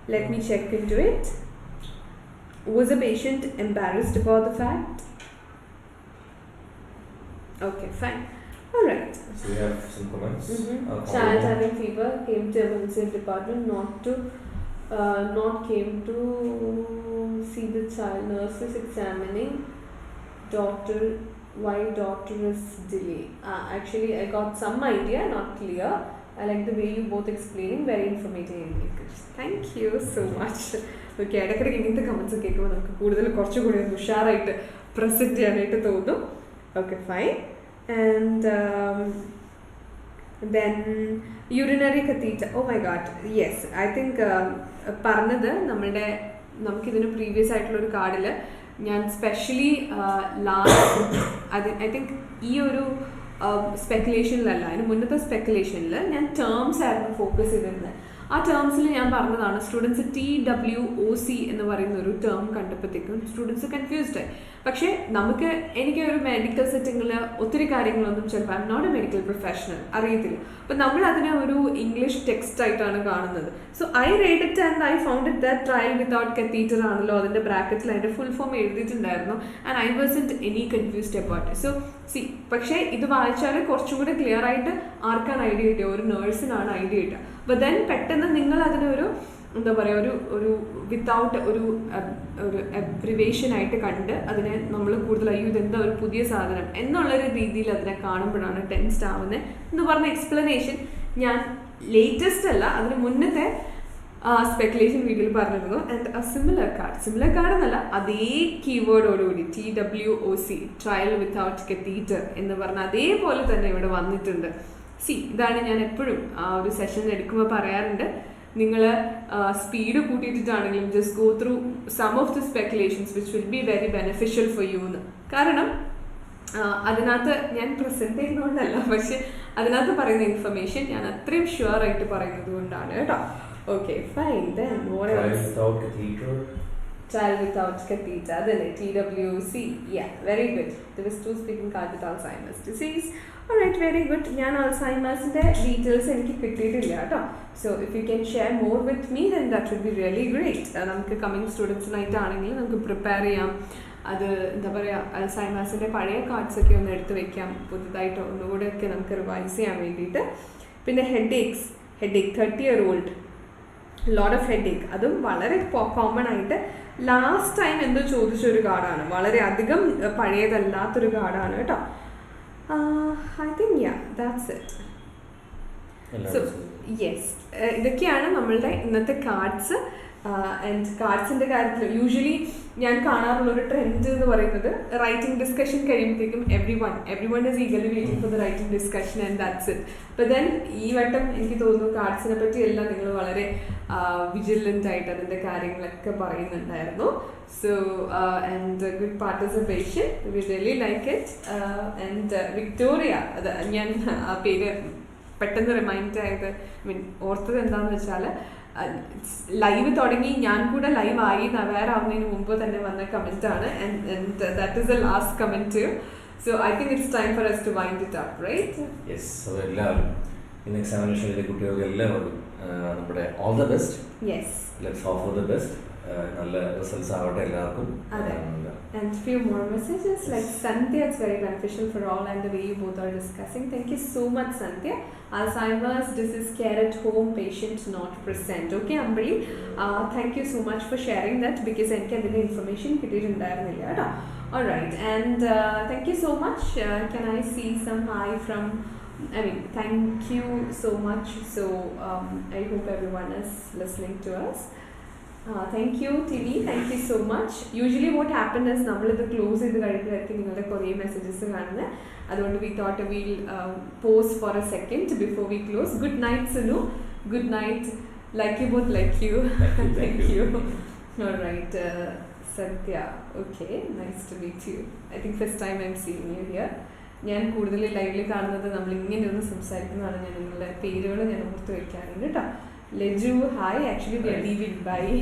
Let me check into it. Was the patient embarrassed about the fact? Okay, fine. All right. So we have some comments. Child having fever, came to emergency department, not came to see the child. Nurse is examining. Doctor, why doctor is delay? Actually, I got some idea, not clear. I like the way you both explaining, very informative. Thank you so much. Okay, ഇടയ്ക്കിടയ്ക്ക് ഇങ്ങനത്തെ കമൻസ് കേൾക്കുമ്പോൾ നമുക്ക് കൂടുതൽ കുറച്ചുകൂടി ഒന്ന് ഉഷാറായിട്ട് പ്രസൻറ്റ് ചെയ്യാനായിട്ട് തോന്നും. Okay, fine. And then urinary catheter. Oh my god, yes, I think പറഞ്ഞത് നമുക്കിതിന് പ്രീവിയസ് ആയിട്ടുള്ളൊരു കാർഡിൽ ഞാൻ സ്പെഷ്യലി ഐ തിങ്ക് ഈ ഒരു സ്പെക്കുലേഷനിലല്ല, അതിന് മുന്നത്തെ സ്പെക്കുലേഷനിൽ ഞാൻ ടേംസ് ആയിരുന്നു ഫോക്കസ് ചെയ്തിരുന്നത്. ആ ടേംസിൽ ഞാൻ പറഞ്ഞതാണ് സ്റ്റുഡൻസ് TWOC എന്ന് പറയുന്ന ഒരു ടേം കണ്ടപ്പോഴത്തേക്കും സ്റ്റുഡൻസ് കൺഫ്യൂസ്ഡ് ആയി. പക്ഷേ എനിക്ക് ഒരു മെഡിക്കൽ സെറ്റിങ്ങിൽ ഒത്തിരി കാര്യങ്ങളൊന്നും ചിലപ്പോൾ I am not a medical professional അറിയത്തില്ല. അപ്പം നമ്മൾ അതിനെ ഒരു ഇംഗ്ലീഷ് ടെക്സ്റ്റ് ആയിട്ടാണ് കാണുന്നത്. So I read it and I found it that trial without catheter ആണല്ലോ അതിൻ്റെ ബ്രാക്കറ്റിൽ അതിൻ്റെ ഫുൾ ഫോം എഴുതിയിട്ടുണ്ടായിരുന്നു. And I wasn't any confused about it. So പക്ഷേ ഇത് വായിച്ചാൽ കുറച്ചും കൂടെ ക്ലിയർ ആയിട്ട് ആർക്കാണ് ഐഡിയ കിട്ടുക? ഒരു നേഴ്സിനാണ് ഐഡിയ കിട്ടുക. അപ്പോൾ ദെൻ പെട്ടെന്ന് നിങ്ങൾ അതിനൊരു എന്താ പറയുക ഒരു വിത്തൗട്ട് ഒരു അബ്രിവേഷൻ ആയിട്ട് കണ്ട് അതിനെ നമ്മൾ കൂടുതൽ ഇതെന്താ ഒരു പുതിയ സാധനം എന്നുള്ളൊരു രീതിയിൽ അതിനെ കാണുമ്പോഴാണ് ടെൻസ്ഡ് ആവുന്നത് എന്ന് പറഞ്ഞ എക്സ്പ്ലനേഷൻ ഞാൻ ലേറ്റസ്റ്റ് അല്ല, അതിന് മുന്നത്തെ സ്പെക്കുലേഷൻ വീഡിയോയിൽ പറഞ്ഞിരുന്നു. ആൻഡ് സിമിലർ കാർഡ് എന്നല്ല, അതേ കീവേഡോടുകൂടി TWOC ട്രയൽ വിത്തൗട്ട് കത്തീറ്റർ എന്ന് പറഞ്ഞ അതേപോലെ തന്നെ ഇവിടെ വന്നിട്ടുണ്ട്. ഇതാണ് ഞാൻ എപ്പോഴും ഒരു സെഷൻ എടുക്കുമ്പോൾ പറയാറുണ്ട്, നിങ്ങൾ സ്പീഡ് കൂട്ടിയിട്ടാണെങ്കിലും just go through some of the speculations which will be very beneficial for you എന്ന്. കാരണം അതിനകത്ത് ഞാൻ പ്രസൻറ്റ് ചെയ്യുന്നതുകൊണ്ടല്ല, പക്ഷെ അതിനകത്ത് പറയുന്ന ഇൻഫർമേഷൻ ഞാൻ അത്രയും ഷുവർ ആയിട്ട് പറയുന്നത് കൊണ്ടാണ് കേട്ടോ. Okay, fine. Then what else? Child without catheter, അതല്ലേ TWC. Yeah, very good. There was two speaking card with Alzheimer's disease. Alright, very good. ഞാൻ അൾസൈമേഴ്സിൻ്റെ ഡീറ്റെയിൽസ് എനിക്ക് കിട്ടിയിട്ടില്ല കേട്ടോ. So if you can share more with me then that would be really great. നമുക്ക് കമ്മിങ് സ്റ്റുഡൻസിനായിട്ടാണെങ്കിൽ നമുക്ക് പ്രിപ്പയർ ചെയ്യാം. അത് എന്താ പറയുക, അൾസൈമേഴ്സിൻ്റെ പഴയ കാർഡ്സൊക്കെ ഒന്ന് എടുത്ത് വെക്കാം, പുതുതായിട്ട് ഒന്നുകൂടെയൊക്കെ നമുക്ക് റിവൈസ് ചെയ്യാൻ വേണ്ടിയിട്ട്. പിന്നെ headache 30-year-old, lot of headache, അതും വളരെ കോമൺ ആയിട്ട് ലാസ്റ്റ് ടൈം എന്തോ ചോദിച്ചൊരു കാർഡാണ്, വളരെ അധികം പഴയതല്ലാത്തൊരു കാർഡാണ് കേട്ടോ. I think that's it. So yes, ഇതൊക്കെയാണ് നമ്മളുടെ ഇന്നത്തെ കാർഡ്സ്. ആൻഡ് കാർഡ്സിൻ്റെ കാര്യത്തിൽ യൂഷ്വലി ഞാൻ കാണാറുള്ളൊരു ട്രെൻഡ് എന്ന് പറയുന്നത് റൈറ്റിംഗ് ഡിസ്കഷൻ കഴിയുമ്പോഴത്തേക്കും every one is eagerly waiting for the writing discussion and that's it. അപ്പോൾ ദെൻ ഈ വട്ടം എനിക്ക് തോന്നുന്നു കാർഡ്സിനെ പറ്റിയെല്ലാം നിങ്ങൾ വളരെ വിജിലൻ്റ് ആയിട്ട് അതിൻ്റെ കാര്യങ്ങളൊക്കെ പറയുന്നുണ്ടായിരുന്നു. So and good participation, V really like it. And Victoria, അത് ഞാൻ ആ പേര് പെട്ടെന്ന് റിമൈൻഡ് ആയത് ഓർത്തത് എന്താണെന്ന് വെച്ചാൽ ലൈവ് തുടങ്ങി ഞാൻ കൂടെ ലൈവ് ആയി അവയർ ആവുന്നതിന് മുമ്പ് തന്നെ വന്ന കമന്റ് ആണ്. And that is the last comment. So I think it's time for us to wind it up, right? Yes, so എല്ലാവരും ഇന്ന് എക്സാമിനേഷനിലെ കുട്ടികൾക്ക് എല്ലാവർക്കും നമ്മുടെ all the best. Yes, let's hope for the best. നല്ല റിസൾട്ട്സ് ആവട്ടെ എല്ലാവർക്കും. And few more messages like Sandhya, it's very beneficial for all and the way you both are discussing. Thank you so much, Sandhya. Alzheimer's disease care at home, patient not present. Okay, Ambali, thank you so much for sharing that because enke adine information kittiyundarilla ട്ടോ. All right, and thank you so much. Can I see some hi from, thank you so much. So I hope everyone is listening to us. Thank you TV, thank you so much. Usually what happens is നമ്മളിത് ക്ലോസ് ചെയ്ത് കഴിയുമ്പോഴായിരിക്കും നിങ്ങളുടെ കുറേ മെസ്സേജസ് കാണുന്നത്. അതുകൊണ്ട് we thought we'll pause for a second before we close. Good night Sunu, good night, like you both, like you. Thank you. All right, Satya, okay, nice to meet you. I think first time I'm seeing you here. ഞാൻ കൂടുതൽ ലൈവിൽ കാണുന്നത് നമ്മളിങ്ങനെ ഒന്ന് സംസാരിക്കുന്നതാണ്. ഞാൻ നിങ്ങളുടെ പേരുകൾ ഞാൻ ഓർത്ത് വയ്ക്കാറുണ്ട് കേട്ടോ. Leju, hi. Actually, we are leaving. Bye.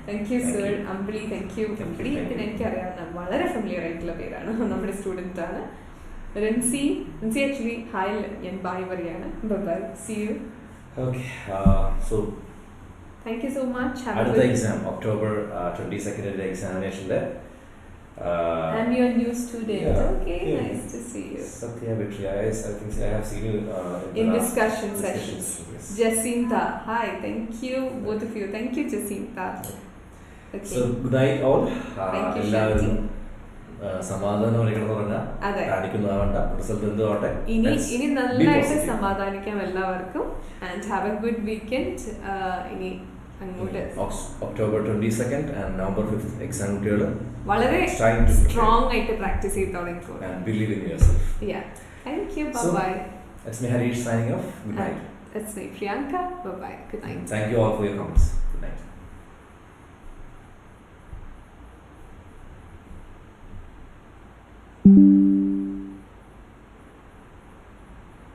Thank you, sir. Ambali, thank you. Ambali, പിന്നെ എനിക്കറിയാവുന്ന വളരെ ഫെമിലിയർ ആയിട്ടുള്ള പേരാണ്, നമ്മുടെ സ്റ്റുഡൻ്റ് ആണ്. റിൻസി ആക്ച്വലി ഹായ് ഞാൻ ബൈ പറയാണ്. Bye, see you. Okay, so Thank you so much. Have a അടുത്ത good എക്സാം ഒക്ടോബർ 22nd എക്സാമിനേഷൻ്റെ I'm your new student. Yeah, Okay, yeah. nice to see you. Satya Vetri, I think I have seen you In the last discussion sessions. Yes. Jacinta, hi, thank you, both of you. Thank you, Jacinta. Okay. So good night all. Thank you, എല്ലാവരും സമാധാനം ഒരിക്കണമെന്ന് പറഞ്ഞാൽ അതെ. കാണിക്കുന്നതാവണ്ട റിസൾട്ട് എന്ത് ആവട്ടെ. ഇനി Let's ഇനി be നന്നായിട്ട് positive. സമാധാനിക്കാം എല്ലാവർക്കും. And have a good weekend. ഇനി അങ്ങോട്ട് October 22nd and November 5th exam കുട്ടികൾ വളരെ trying to സ്ട്രോങ് ആയിട്ട് പ്രാക്ടീസ് ചെയ്ത് തുടങ്ങിക്കോ. and believe in yourself. Yeah. Thank you. So, Bye-bye. That's me Harish signing off. Good night. That's me, Priyanka. Bye-bye. Good night. Thank you all for your comments. Good night.